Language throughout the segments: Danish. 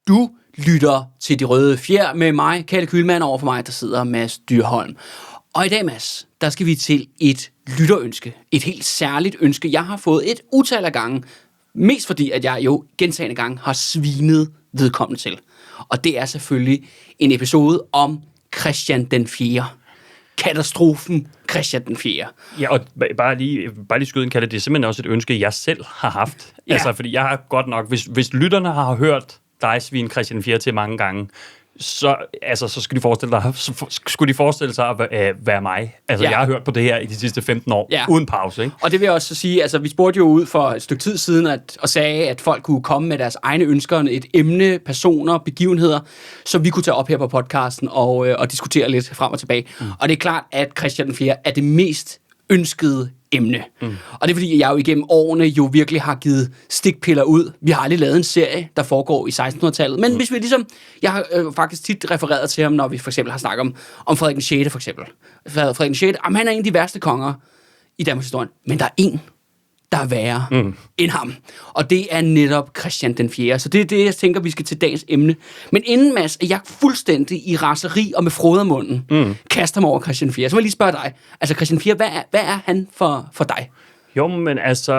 Du lytter til De Røde Fjer med mig, Kalle Kühlmann, over for mig, der sidder Mads Dyrholm. Og i dag, Mads, der skal vi til et lytterønske. Et helt særligt ønske, jeg har fået et utal af gange. Mest fordi, at jeg jo gentagne gange har svinet vedkommende til. Og det er selvfølgelig en episode om Christian den 4. Katastrofen Christian den 4. Ja, og bare lige skyde en kalde, det er simpelthen også et ønske, jeg selv har haft. Ja. Altså, fordi jeg har godt nok, hvis lytterne har hørt dig svine Christian 4 til mange gange, så skulle de forestille sig at være mig. Altså, jeg har hørt på det her i de sidste 15 år, uden pause, ikke? Og det vil jeg også sige, altså, vi spurgte jo ud for et stykke tid siden, og sagde, at folk kunne komme med deres egne ønsker, et emne, personer, begivenheder, som vi kunne tage op her på podcasten og diskutere lidt frem og tilbage. Og det er klart, at Christian den 4 er det mest ønskede emne. Og det er fordi, jeg jo igennem årene jo virkelig har givet stikpiller ud. Vi har aldrig lavet en serie, der foregår i 1600-tallet. Men hvis vi ligesom, jeg har faktisk tit refereret til ham, når vi for eksempel har snakket om Frederik den 6. for eksempel. Frederik den 6. Han er en af de værste konger i Danmarks historie. Men der er en, der er værre end ham. Og det er netop Christian den 4. Så det er det, jeg tænker, vi skal til dagens emne. Men inden, Mads, er jeg fuldstændig i raseri og med frodermunden kaster mig over Christian 4. Så må jeg lige spørge dig. Altså Christian 4, hvad er han for dig? Jo, men altså,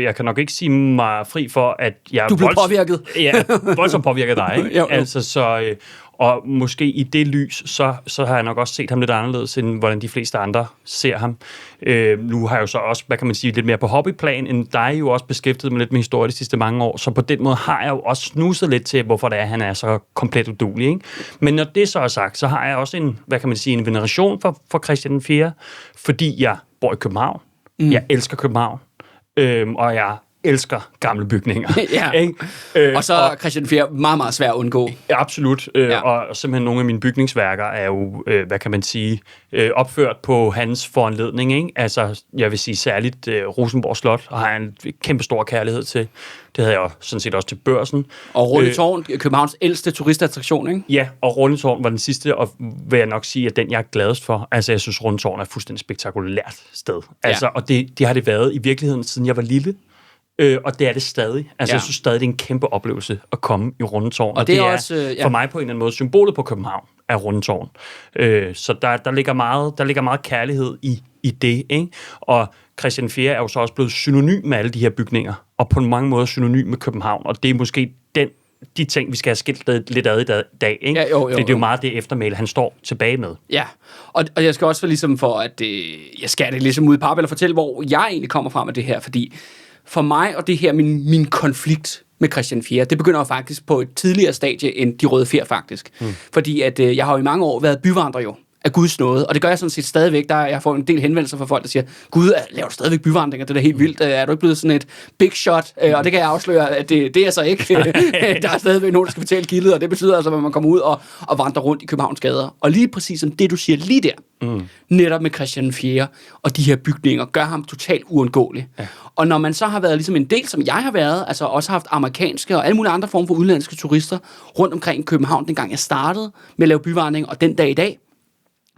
jeg kan nok ikke sige mig fri for, at jeg... Du blev påvirket. Ja, voldsomt påvirket dig, ikke? jo. Altså, så... Og måske i det lys, så har jeg nok også set ham lidt anderledes, end hvordan de fleste andre ser ham. Nu har jeg jo så også, hvad kan man sige, lidt mere på hobbyplan, end dig jo også beskæftiget med lidt med historie de sidste mange år. Så på den måde har jeg jo også snuset lidt til, hvorfor det er, han er så komplet uduelig, ikke? Men når det så er sagt, så har jeg også en, hvad kan man sige, en veneration for Christian den 4, fordi jeg bor i København. Jeg elsker København, og jeg elsker gamle bygninger. Og så er Christian 4 meget, meget svært at undgå. Ja, absolut. Og simpelthen nogle af mine bygningsværker er jo, hvad kan man sige, opført på hans foranledning, ikke? Altså, jeg vil sige særligt Rosenborg Slot, og har en kæmpe stor kærlighed til. Det havde jeg sådan set også til Børsen. Og Rundetårn, Københavns ældste turistattraktion, ikke? Ja, og Rundetårn var den sidste, og vil jeg nok sige, at den, jeg er gladest for. Altså, jeg synes, Rundetårn er et fuldstændig spektakulært sted. Altså, og det har det været i virkeligheden, siden jeg var lille. Og det er det stadig. Altså, jeg synes stadig, det er en kæmpe oplevelse at komme i Rundetårn. Og det er også, for mig på en eller anden måde symbolet på København er Rundetårn. Så der ligger meget kærlighed i det, ikke? Og Christian 4 er jo så også blevet synonym med alle de her bygninger, og på mange måder synonym med København. Og det er måske de ting, vi skal have skilt lidt ad i dag, ikke? Ja, jo. Det er jo meget det eftermæle, han står tilbage med. Ja, og jeg skal også ligesom for, at jeg skal det ligesom ud i pap, eller fortælle, hvor jeg egentlig kommer fra med det her, fordi for mig, og det her, min konflikt med Christian 4, det begynder jo faktisk på et tidligere stadie end De Røde Fjer, faktisk. Fordi at jeg har jo i mange år været byvandrer jo af Guds nåde, og det gør jeg sådan set stadigvæk. Jeg får en del henvendelser fra folk, der siger, Gud, laver du stadigvæk byvandringer? Det er da helt vildt. Er du ikke blevet sådan et big shot? Og det kan jeg afsløre, at det er så ikke. Der er stadigvæk nogen, der skal betale gildet, og det betyder altså, at man kommer ud og vandrer rundt i Københavns gader. Og lige præcis som det, du siger lige der, netop med Christian 4 og de her bygninger, gør ham totalt uundgåelig. Ja. Og når man så har været ligesom en del, som jeg har været, altså også haft amerikanske og alle mulige andre former for udenlandske turister rundt omkring i København, dengang jeg startede med at lave byvandring, og den dag i dag,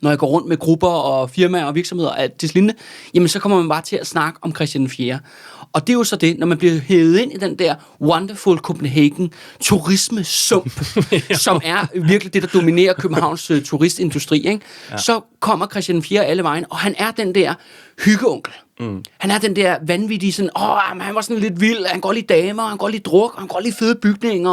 når jeg går rundt med grupper og firmaer og virksomheder af deslignende, jamen så kommer man bare til at snakke om Christian 4. Og det er jo så det, når man bliver hævet ind i den der Wonderful Copenhagen turismesump, som er virkelig det, der dominerer Københavns turistindustri, ikke? Ja. Så kommer Christian 4 alle vejen, og han er den der hyggeonkel. Han er den der vanvittige sådan, han var sådan lidt vild, han går lige damer, han går lige druk, han går lige fede bygninger,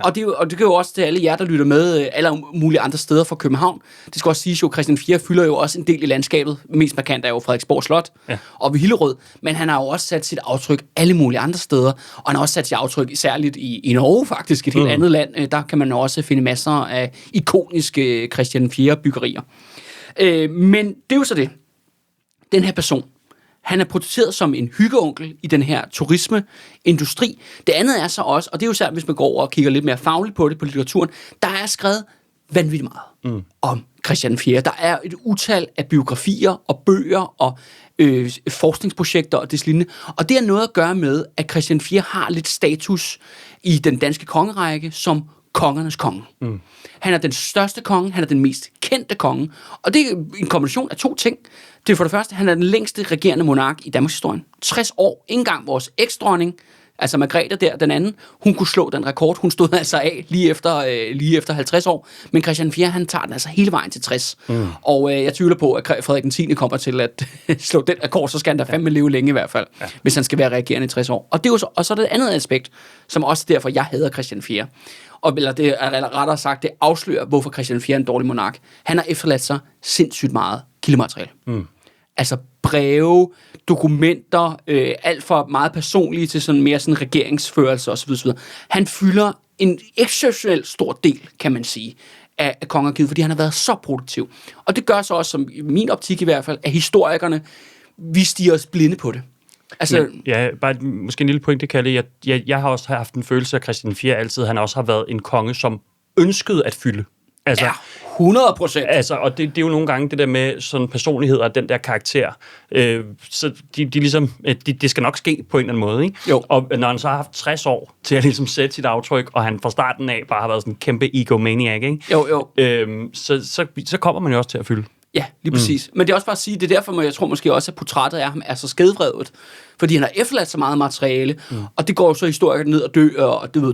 og det gør jo også til alle jer, der lytter med alle mulige andre steder fra København. Det skal også siges jo, Christian 4 fylder jo også en del i landskabet. Mest markant er jo Frederiksborg Slot og ved Hillerød, men han har jo også sat sit aftryk alle mulige andre steder, og han har også sat sit aftryk særligt i Norge faktisk, et helt andet land. Der kan man jo også finde masser af ikoniske Christian 4 byggerier. Men det er jo så det. Den her person, han er portrætteret som en hyggeonkel i den her turismeindustri. Det andet er så også, og det er jo særligt, hvis man går over og kigger lidt mere fagligt på det, på litteraturen, der er skrevet vanvittigt meget om Christian 4. Der er et utal af biografier og bøger og forskningsprojekter og deslignende. Og det har noget at gøre med, at Christian 4 har lidt status i den danske kongerække som kongernes konge. Han er den største konge, han er den mest kendte konge, og det er en kombination af to ting. Det er for det første, han er den længste regerende monark i Danmarks historie. 60 år, ikke engang vores eksdronning, Altså Margrethe der, den anden, hun kunne slå den rekord. Hun stod altså af lige efter 50 år. Men Christian 4, han tager den altså hele vejen til 60. Og jeg tvivler på, at Frederik den 10. kommer til at slå den rekord, så skal han da fandme leve længe i hvert fald, hvis han skal være regerende i 60 år. Og det er jo og så er det andet aspekt, som også derfor, jeg hader Christian 4. Eller det er rettere sagt, det afslører, hvorfor Christian 4 er en dårlig monark. Han har efterladt sig sindssygt meget kildemateriale. Altså breve, dokumenter, alt for meget personlige til sådan mere sådan regeringsførelse osv. Han fylder en exceptionelt stor del, kan man sige, af kongeriget, fordi han har været så produktiv. Og det gør så også, som i min optik i hvert fald, at historikerne, vi stiger os blinde på det. Altså, bare måske en lille pointe, Kalle. Jeg har også haft en følelse af Christian 4 altid. Han også har været en konge, som ønskede at fylde. Altså, 100%. Altså, og det er jo nogle gange det der med sådan personlighed og den der karakter. Så de ligesom, det skal nok ske på en eller anden måde, ikke? Jo. Og når han så har haft 60 år til at ligesom sætte sit aftryk, og han fra starten af bare har været sådan en kæmpe egomaniac, ikke? Jo. Så kommer man jo også til at fylde. Ja, lige præcis. Men det er også bare at sige, det er derfor, jeg tror måske også, at portrættet af ham er så skævvredet. Fordi han har efterladt så meget materiale, og det går jo så historikerne ned og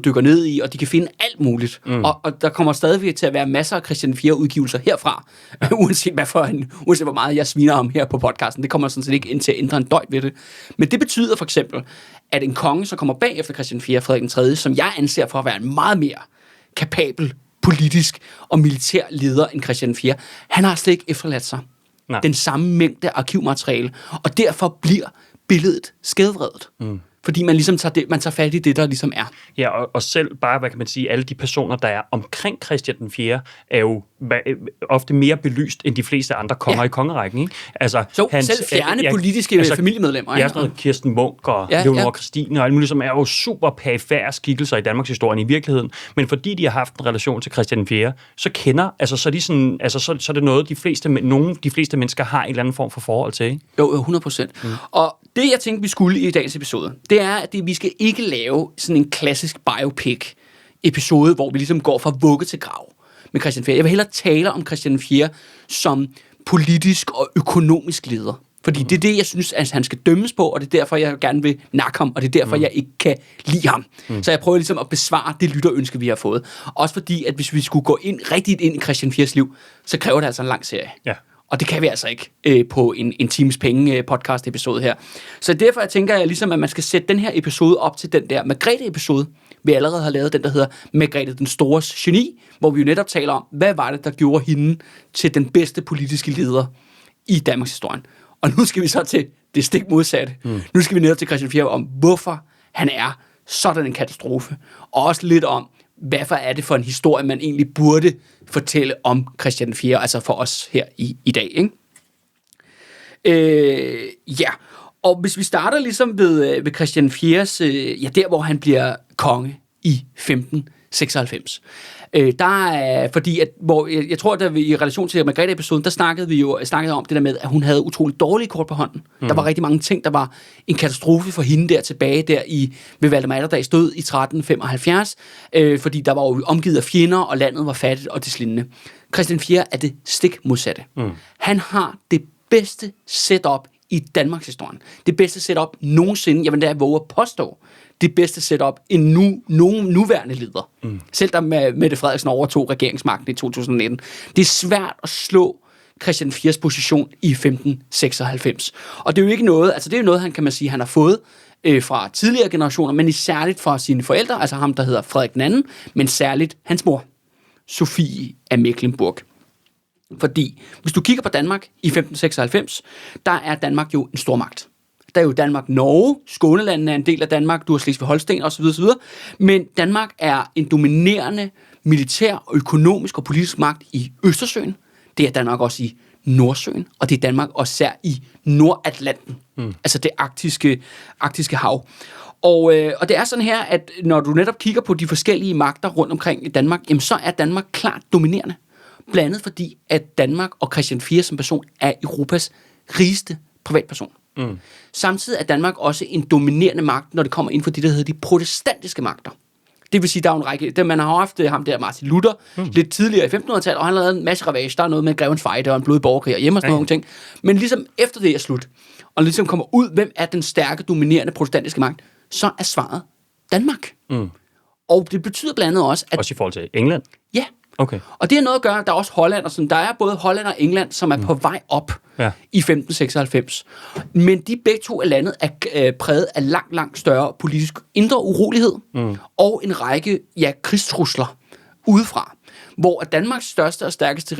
dykker ned i, og de kan finde alt muligt. Og der kommer stadigvæk til at være masser af Christian 4-udgivelser herfra, uanset hvor meget jeg sviner ham her på podcasten. Det kommer sådan set ikke ind til at ændre en døjt ved det. Men det betyder for eksempel, at en konge, så kommer bag efter Christian 4, Frederik den 3., som jeg anser for at være en meget mere kapabel politisk og militær leder end Christian 4. Han har slet ikke efterladt sig den samme mængde arkivmateriale, og derfor bliver billedet skævvredet. Fordi man ligesom tager fat i det, der ligesom er. Ja, og selv bare, hvad kan man sige, alle de personer, der er omkring Christian den 4., er jo ofte mere belyst end de fleste andre konger i kongerækken, ikke? Altså, selv fjerne politiske familiemedlemmer. Ja, sådan noget Kirsten Munk og Leonora Christine og alt muligt, som er jo super perifære skikkelser i Danmarks historie i virkeligheden. Men fordi de har haft en relation til Christian den 4., så er det noget, de fleste mennesker har en eller anden form for forhold til, ikke? Jo, 100%. Og det, jeg tænkte, vi skulle i dagens episode, det er, at vi skal ikke lave sådan en klassisk biopic-episode, hvor vi ligesom går fra vugge til grav med Christian 4. Jeg vil hellere tale om Christian 4 som politisk og økonomisk leder. Fordi det er det, jeg synes, at han skal dømmes på, og det er derfor, jeg gerne vil nakke ham, og det er derfor, jeg ikke kan lide ham. Så jeg prøver ligesom at besvare det lytterønske, vi har fået. Også fordi, at hvis vi skulle gå rigtigt ind i Christian 4's liv, så kræver det altså en lang serie. Ja. Og det kan vi altså ikke på en times penge podcast episode her. Så derfor jeg tænker jeg ligesom, at man skal sætte den her episode op til den der Margrethe episode. Vi allerede har lavet den, der hedder Margrethe den Stores geni, hvor vi jo netop taler om, hvad var det, der gjorde hende til den bedste politiske leder i Danmarks historie. Og nu skal vi så til det stik modsatte. Nu skal vi netop til Christian 4 om, hvorfor han er sådan en katastrofe. Og også lidt om, hvad er det for en historie, man egentlig burde fortælle om Christian 4, altså for os her i dag, ikke? Og hvis vi starter ligesom ved Christian 4's, der hvor han bliver konge i 1596. Fordi at, jeg tror, at i relation til Margrethe-episoden, der snakkede vi om det der med, at hun havde utroligt dårlige kort på hånden. Der var rigtig mange ting, der var en katastrofe for hende der tilbage der ved Valdemar Atterdags død i 1375, fordi der var jo omgivet af fjender, og landet var fattigt og deslignende. Christian 4 er det stik modsatte. Han har det bedste setup i Danmarks historie. Det bedste setup nogensinde, jeg vil da våge at påstå, det bedste setup en nogen nuværende leder. Selv da Mette Frederiksen overtog regeringsmagten i 2019. Det er svært at slå Christian 4's position i 1596. Og det er jo ikke noget, altså det er jo noget, han har fået fra tidligere generationer, men særligt fra sine forældre, altså ham, der hedder Frederik den anden, men særligt hans mor, Sofie af Mecklenburg. Fordi hvis du kigger på Danmark i 1596, der er Danmark jo en stormagt. Der er jo Danmark-Norge, Skånelandene er en del af Danmark, du har Slesvig-Holsten osv. Men Danmark er en dominerende militær, og økonomisk og politisk magt i Østersøen. Det er Danmark også i Nordsøen, og det er Danmark også især i Nordatlanten, altså det arktiske hav. Og det er sådan her, at når du netop kigger på de forskellige magter rundt omkring i Danmark, jamen, så er Danmark klart dominerende. Blandt andet fordi, at Danmark og Christian 4 som person er Europas rigeste privatperson. Samtidig er Danmark også en dominerende magt, når det kommer ind for det, der hedder de protestantiske magter. Det vil sige, der er en række... Man har haft ham der, Martin Luther, lidt tidligere i 1500-tallet, og han har lavet en masse ravage. Der er noget med Grevens Fejde og en blodig borgerkrig og hjemme og sådan nogle ting. Men ligesom efter det er slut, og ligesom kommer ud, hvem er den stærke, dominerende protestantiske magt, så er svaret Danmark. Og det betyder blandt andet også, at... Også i forhold til England? Ja. Okay. Og det er noget at gøre, der er også Holland og sådan. Der er både Holland og England, som er på vej op i 1596. Men de begge to af landet er præget af langt større politisk indre urolighed og en række krigstrusler udefra. Hvor Danmarks største og stærkeste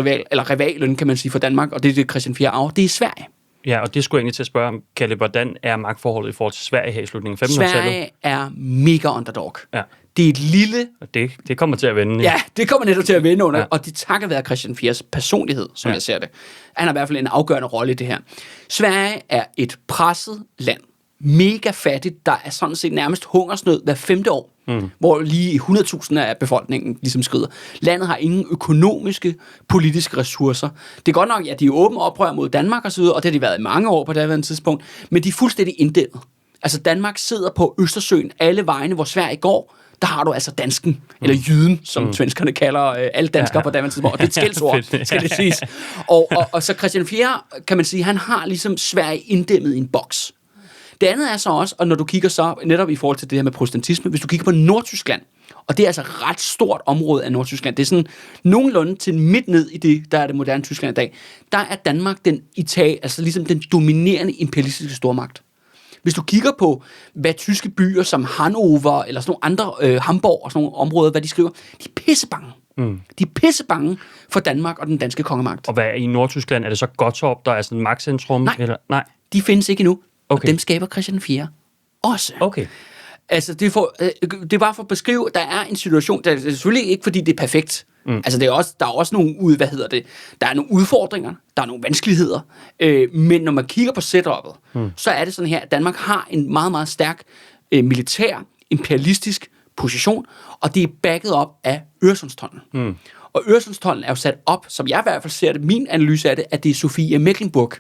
rivalen, kan man sige, for Danmark, og det er det Christian 4. arv, det er Sverige. Ja, og det skulle jeg egentlig til at spørge om, Kalle, hvordan er magtforholdet i forhold til Sverige her i slutningen af 1500-tallet? Sverige er mega underdog. Ja. Det er et lille... Det kommer til at vende. Ja, det kommer netop til at vende under, og det takker være Christian 4's personlighed, som jeg ser det. Han har i hvert fald en afgørende rolle i det her. Sverige er et presset land. Mega fattigt. Der er sådan set nærmest hungersnød hver 5. år, hvor lige 100.000 af befolkningen ligesom skrider. Landet har ingen økonomiske, politiske ressourcer. Det er godt nok, at de er åbne oprør mod Danmark og så videre, og det har de været i mange år på det her tidspunkt, men de er fuldstændig inddæmmet. Altså Danmark sidder på Østersøen, alle vejene, hvor Sverige går, der har du altså dansken, eller jyden, som svenskerne kalder alle danskere på daværende tidspunkt. Og det er et skældsord, skal det siges. Og så Christian 4, kan man sige, han har ligesom Sverige inddæmmet i en boks. Det andet er så også, og når du kigger så netop i forhold til det her med protestantisme, hvis du kigger på Nordtyskland, og det er altså et ret stort område af Nordtyskland, det er sådan nogenlunde til midt ned i det, der er det moderne Tyskland i dag, der er Danmark altså ligesom den dominerende imperialistiske stormagt. Hvis du kigger på, hvad tyske byer som Hannover, eller sådan nogle andre, Hamburg og sådan nogle områder, hvad de skriver, de er pissebange. De er pissebange for Danmark og den danske kongemagt. Og hvad er i Nordtyskland? Er det så Gottorp, der er sådan et magtcentrum? Nej, de findes ikke endnu. Okay. Og dem skaber Christian 4 også. Okay. Altså, det er bare for at beskrive, at der er en situation, der er selvfølgelig ikke, fordi det er perfekt. Altså, der er også nogle der er nogle udfordringer, der er nogle vanskeligheder, men når man kigger på setup'et, så er det sådan her, at Danmark har en meget, meget stærk militær, imperialistisk position, og det er backet op af Øresundstolden. Og Øresundstolden er jo sat op, som jeg i hvert fald ser det, min analyse af det, at det er Sofie af Mecklenburg,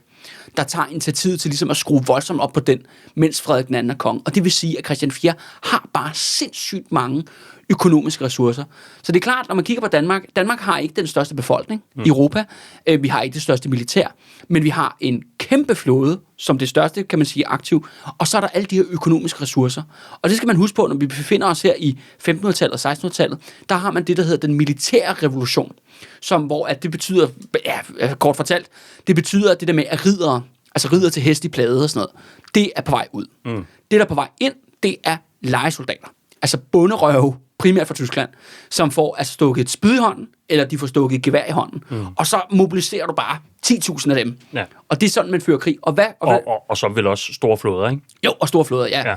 der tager initiativet til ligesom at skrue voldsomt op på den, mens Frederik II er konge. Og det vil sige, at Christian 4 har bare sindssygt mange økonomiske ressourcer. Så det er klart, når man kigger på Danmark har ikke den største befolkning i Europa. Vi har ikke det største militær, men vi har en kæmpe flåde, som det største, kan man sige, aktiv. Og så er der alle de her økonomiske ressourcer. Og det skal man huske på, når vi befinder os her i 1500-tallet og 1600-tallet, der har man det, der hedder den militære revolution, hvor at det betyder, kort fortalt, det betyder, at det der med at ridder til hest i plade og sådan noget, det er på vej ud. Det, der er på vej ind, det er lejesoldater. Altså bonderøve, primært fra Tyskland, som får altså stukket et spyd i hånden, eller de får stukket et gevær i hånden. Og så mobiliserer du bare 10.000 af dem. Ja. Og det er sådan, man fører krig. Og så vel også store flåder, ikke? Jo, og store flåder, ja.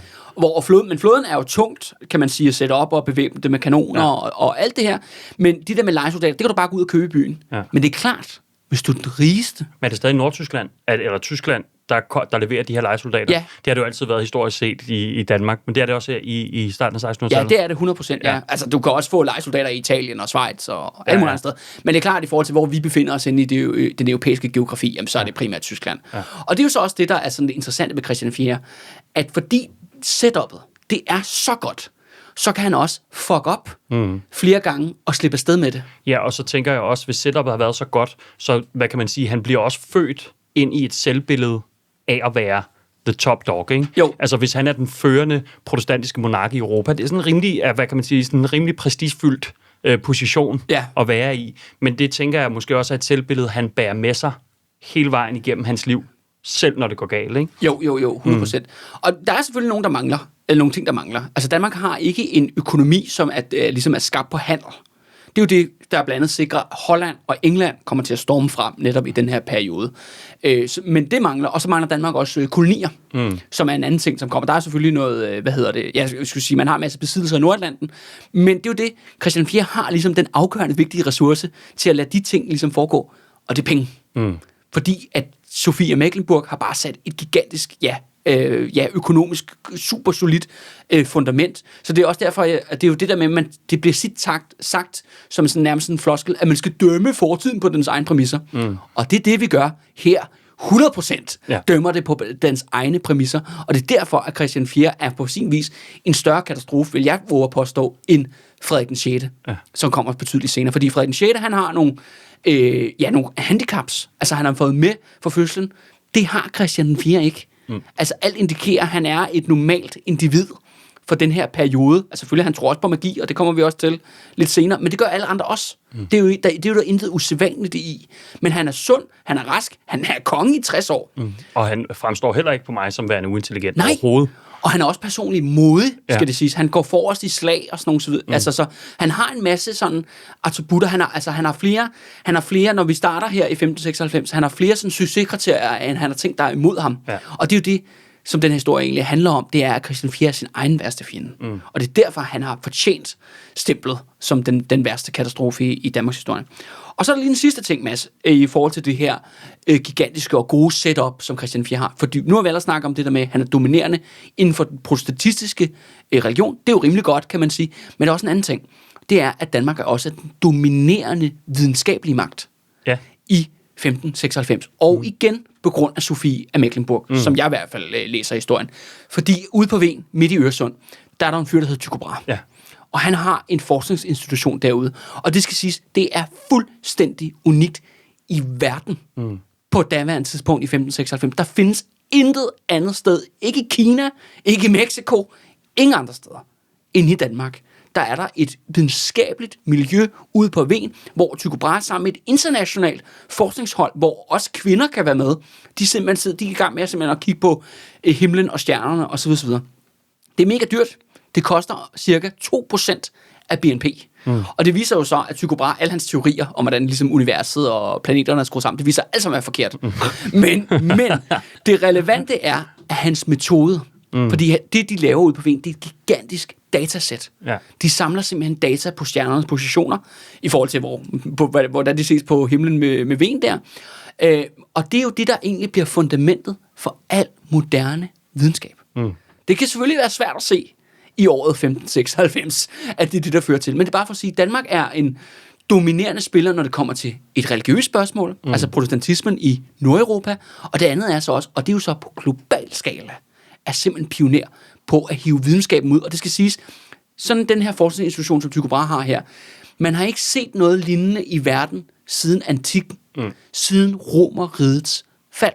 Men flåden er jo tungt, kan man sige, at sætte op og bevæbne det med kanoner og alt det her. Men de der med lejesoldater, det kan du bare gå ud og købe i byen. Ja. Men det er klart, hvis du er den rigeste... Men er det stadig Nordtyskland, eller Tyskland, der leverer de her lejesoldater? Ja. Det har det jo altid været historisk set i Danmark, men det er det også her i starten af 1600-tallet. Ja, det er det 100%, ja. Altså, du kan også få lejesoldater i Italien og Schweiz og alle mulige andre steder. Men det er klart, i forhold til, hvor vi befinder os inde i den europæiske geografi, jamen, så er det primært Tyskland. Ja. Og det er jo så også det, der er sådan det interessante ved Christian 4, at fordi setup'et, det er så godt, så kan han også fuck op flere gange og slippe afsted med det. Ja, og så tænker jeg også, hvis setup'et har været så godt, så hvad kan man sige, han bliver også født ind i et selvbillede af at være the top dog, ikke? Jo. Altså, hvis han er den førende protestantiske monark i Europa, det er sådan en rimelig, hvad kan man sige, sådan en rimelig prestigefyldt position at være i. Men det tænker jeg måske også er et selvbillede, han bærer med sig hele vejen igennem hans liv, selv når det går galt, ikke? Jo, 100%. Og der er selvfølgelig nogle ting, der mangler. Altså, Danmark har ikke en økonomi, som ligesom er skabt på handel. Det er jo det, der blandt andet sikrer, at Holland og England kommer til at storme frem netop i den her periode. Men det mangler, og så mangler Danmark også kolonier, som er en anden ting, som kommer. Der er selvfølgelig noget, jeg skulle sige, man har en masse besiddelser i Nordatlanten, men det er jo det, Christian 4 har ligesom den afgørende vigtige ressource til at lade de ting ligesom foregå, og det er penge. Fordi at Sofie af Mecklenburg har bare sat et gigantisk, økonomisk super solidt fundament. Så det er også derfor, at det er jo det der med, at det bliver sagt som sådan nærmest en floskel, at man skal dømme fortiden på dens egne præmisser. Og det er det, vi gør her. 100% dømmer det på dens egne præmisser. Og det er derfor, at Christian 4 er på sin vis en større katastrofe, vil jeg våge at påstå, end Frederik den 6., som kommer betydeligt senere. Fordi Frederik den 6., han har nogle handicaps. Altså, han har fået med for fødslen. Det har Christian 4 ikke. Altså, alt indikerer, at han er et normalt individ. for den her periode. Altså selvfølgelig, han tror også på magi, og det kommer vi også til lidt senere, men det gør alle andre også. Det er jo der intet usædvanligt i. Men han er sund, han er rask, han er konge i 60 år. Og han fremstår heller ikke på mig som værende uintelligent overhovedet. Og han er også personligt modig, skal det siges. Han går forrest i slag og sådan nogle så videre. Altså, så han har en masse sådan attributter. Han har flere, når vi starter her i 1596, han har flere sådan succeskriterier, end han har tænkt, der er imod ham. Ja. Og det er jo det, som den her historie egentlig handler om, det er, at Christian 4 er sin egen værste fjende. Og det er derfor, han har fortjent stemplet som den værste katastrofe i Danmarks historie. Og så er der lige en sidste ting, Mads, i forhold til det her gigantiske og gode setup, som Christian 4 har. Fordi nu har vi ellers snakket om det der med, at han er dominerende inden for den protestantistiske religion. Det er jo rimelig godt, kan man sige. Men der er også en anden ting. Det er, at Danmark er også den dominerende videnskabelige magt i 1596. Og igen på grund af Sofie af Mecklenburg, som jeg i hvert fald læser historien. Fordi ude på Ven, midt i Øresund, der er der en fyr, der hedder Tycho Brahe. Ja. Og han har en forskningsinstitution derude. Og det skal siges, det er fuldstændig unikt i verden på daværende tidspunkt i 1596. Der findes intet andet sted, ikke i Kina, ikke i Mexico, ingen andre steder end i Danmark. Der er der et videnskabeligt miljø ude på Ven, hvor Tycho Brahe sammen med et internationalt forskningshold, hvor også kvinder kan være med, de er i gang med at kigge på himlen og stjernerne osv. Det er mega dyrt. Det koster cirka 2% af BNP. Og det viser jo så, at Tycho Brahe, alle hans teorier om, hvordan ligesom universet og planeterne er skruet sammen, det viser alt sammen er forkert. Men det relevante er, at hans metode, fordi det, de laver ude på Ven, det er et gigantisk datasæt. Ja. De samler simpelthen data på stjernernes positioner, i forhold til, hvordan de ses på himlen med Ven der. Og det er jo det, der egentlig bliver fundamentet for al moderne videnskab. Det kan selvfølgelig være svært at se i året 1596, at det er det, der fører til. Men det er bare for at sige, at Danmark er en dominerende spiller, når det kommer til et religiøst spørgsmål, altså protestantismen i Nordeuropa, og det andet er så også, og det er jo så på global skala, er simpelthen pioner på at hive videnskaben ud, og det skal siges, sådan den her forskningsinstitution, som Tycho Brahe har her, man har ikke set noget lignende i verden siden antikken, siden Romerrigets fald.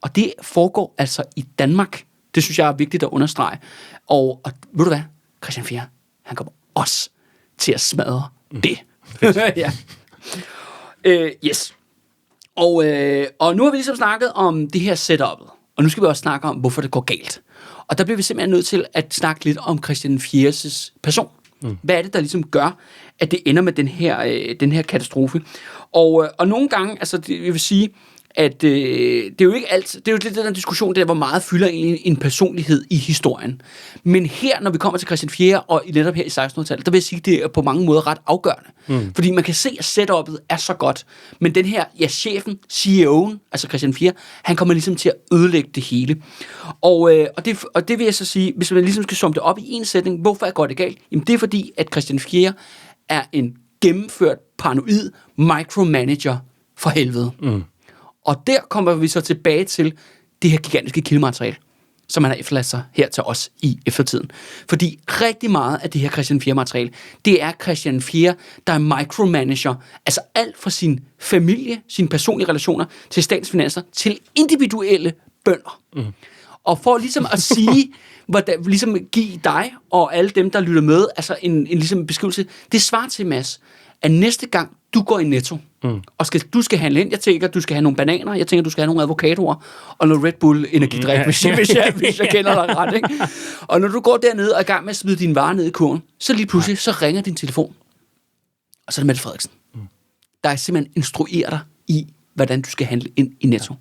Og det foregår altså i Danmark. Det synes jeg er vigtigt at understrege. Og ved du hvad? Christian 4, han kommer også til at smadre det. Ja. Yes. Og nu har vi ligesom snakket om det her setup'et. Og nu skal vi også snakke om, hvorfor det går galt. Og der bliver vi simpelthen nødt til at snakke lidt om Christian 4's person. Hvad er det, der ligesom gør, at det ender med den her katastrofe? Og nogle gange, altså jeg vil sige, at det er jo ikke alt, det er jo lidt den diskussion der, hvor meget fylder en personlighed i historien. Men her, når vi kommer til Christian 4. og netop her i 1600-tallet, der vil jeg sige, at det er på mange måder ret afgørende. Fordi man kan se, at setup'et er så godt. Men den her, chefen, CEO'en, altså Christian 4, han kommer ligesom til at ødelægge det hele. Og det vil jeg så sige, hvis man ligesom skal summe det op i en sætning, hvorfor går det galt? Jamen det er fordi, at Christian 4 er en gennemført paranoid micromanager for helvede. Og der kommer vi så tilbage til det her gigantiske kildemateriale, som han har efterladt sig her til os i eftertiden. Fordi rigtig meget af det her Christian 4-materiale, det er Christian 4, der er micromanager, altså alt fra sin familie, sine personlige relationer, til statsfinanser, til individuelle bønder. Og for ligesom at sige, ligesom give dig og alle dem, der lytter med, altså en ligesom beskrivelse, det svarer til, Mads, at næste gang du går i Netto, og du skal handle ind, jeg tænker, du skal have nogle bananer, jeg tænker, du skal have nogle avocadoer, og noget Red Bull energidrik, hvis jeg kender dig ret, ikke? Og når du går dernede og er i gang med at smide dine varer ned i kurven, så lige pludselig, så ringer din telefon. Og så er det Mette Frederiksen, der simpelthen instruerer dig i, hvordan du skal handle ind i Netto.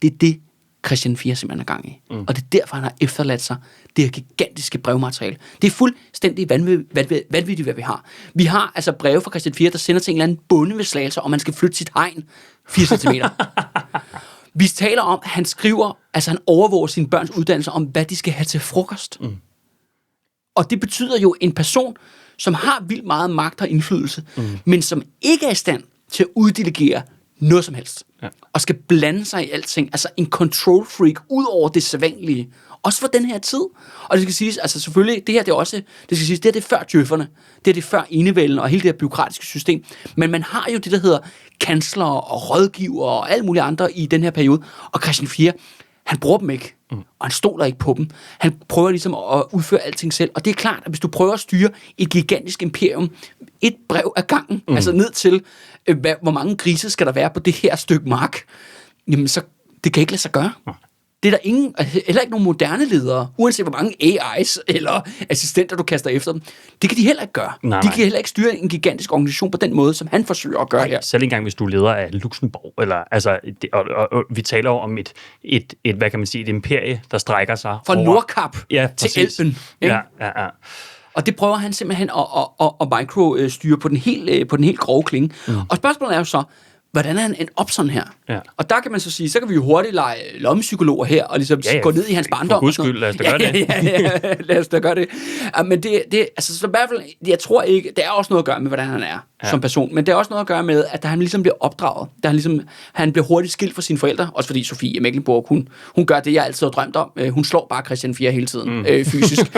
Det er det, Christian 4 simpelthen er gang i. Og det er derfor, han har efterladt sig det her gigantiske brevmateriale. Det er fuldstændig vanvittigt, hvad vi har. Vi har altså breve fra Christian 4, der sender til en eller anden bonde ved Slagelse, og man skal flytte sit hegn 4 cm. Vi taler om, at han skriver, altså han overvåger sine børns uddannelse om, hvad de skal have til frokost. Og det betyder jo en person, som har vildt meget magt og indflydelse, men som ikke er i stand til at uddelegere noget som helst. Ja. Og skal blande sig i alting. Altså en control freak ud over det sædvanlige. Også for den her tid. Og det skal siges, altså selvfølgelig, det her det er også, det skal siges, det er det før djøfferne. Det er det før enevælden og hele det her bureaukratiske system. Men man har jo det, der hedder kansler og rådgiver og alle mulige andre i den her periode. Og Christian 4, Han bruger dem ikke, og han stoler ikke på dem. Han prøver ligesom at udføre alting selv. Og det er klart, at hvis du prøver at styre et gigantisk imperium, et brev ad gangen, altså ned til, hvor mange grise skal der være på det her stykke mark, jamen så, det kan ikke lade sig gøre. Det er der heller ikke nogen moderne ledere, uanset hvor mange AI's eller assistenter, du kaster efter dem. Det kan de heller ikke gøre. Nej. De kan heller ikke styre en gigantisk organisation på den måde, som han forsøger at gøre her. Selv engang, hvis du er leder af Luxembourg, eller, altså, og vi taler jo om et, hvad kan man sige, et imperie, der strækker sig fra Nordkap til Elben. Ja. Og det prøver han simpelthen at microstyre på den helt grove klinge. Og spørgsmålet er jo så, hvordan er han endt op sådan her? Ja. Og der kan man så sige, så kan vi jo hurtigt lege lommepsykologer her, og ligesom gå ned i hans barndom. For guds skyld, lad os da gøre det. Ja, lad os da gøre det. Men det altså, så i hvert fald, jeg tror ikke, det er også noget at gøre med, hvordan han er som person, men det er også noget at gøre med, at da han ligesom bliver opdraget, han bliver hurtigt skilt fra sine forældre, også fordi Sofie Mecklenburg, hun gør det, jeg altid har drømt om. Hun slår bare Christian 4 hele tiden, fysisk.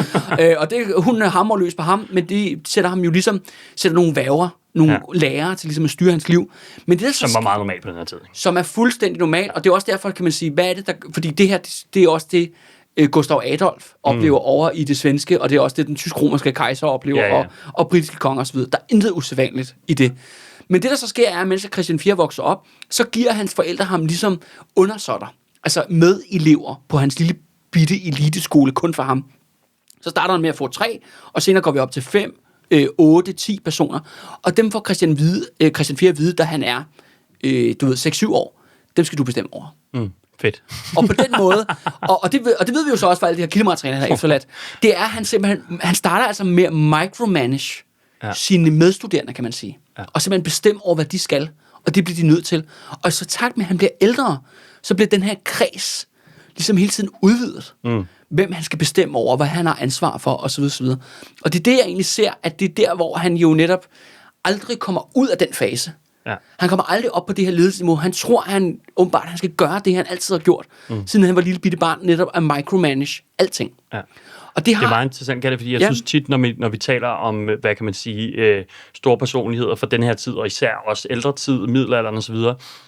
Og hun hamrer løs på ham, men det sætter ham jo ligesom, sætter nogle lærere til ligesom at styre hans liv. Men det, som var meget normalt på den her tid. Som er fuldstændig normalt, og det er også derfor, kan man sige, hvad er det, der... Fordi det her, det er også det, Gustav Adolf oplever over i det svenske, og det er også det, den tysk-romerske kejser oplever, og britiske konger osv. Der er intet usædvanligt i det. Men det, der så sker, er, at mens Christian 4 vokser op, så giver hans forældre ham ligesom undersåtter, altså medelever på hans lille bitte eliteskole, kun for ham. Så starter han med at få 3, og senere går vi op til 5, 8-10 personer, og dem får Christian 4 at vide, da han er 6-7 år. Dem skal du bestemme over. Fedt. Og på den måde, og det ved vi jo så også fra alle de her kildematerialer, han har efterladt, det er, han simpelthen, han starter altså med at micromanage sine medstuderende, kan man sige. Og simpelthen bestemme over, hvad de skal, og det bliver de nødt til. Og så takt med, at han bliver ældre, så bliver den her kreds ligesom hele tiden udvidet. Hvem han skal bestemme over, hvad han har ansvar for, osv. osv. Og det er det, jeg egentlig ser, at det er der, hvor han jo netop aldrig kommer ud af den fase. Ja. Han kommer aldrig op på det her ledelsesniveau. Han tror, han skal gøre det, han altid har gjort, siden han var lille bitte barn, netop at micromanage alting. Ja. Og det er meget interessant, fordi jeg synes tit, når vi taler om, hvad kan man sige, store personligheder fra den her tid, og især også ældre tid, middelalderen osv.,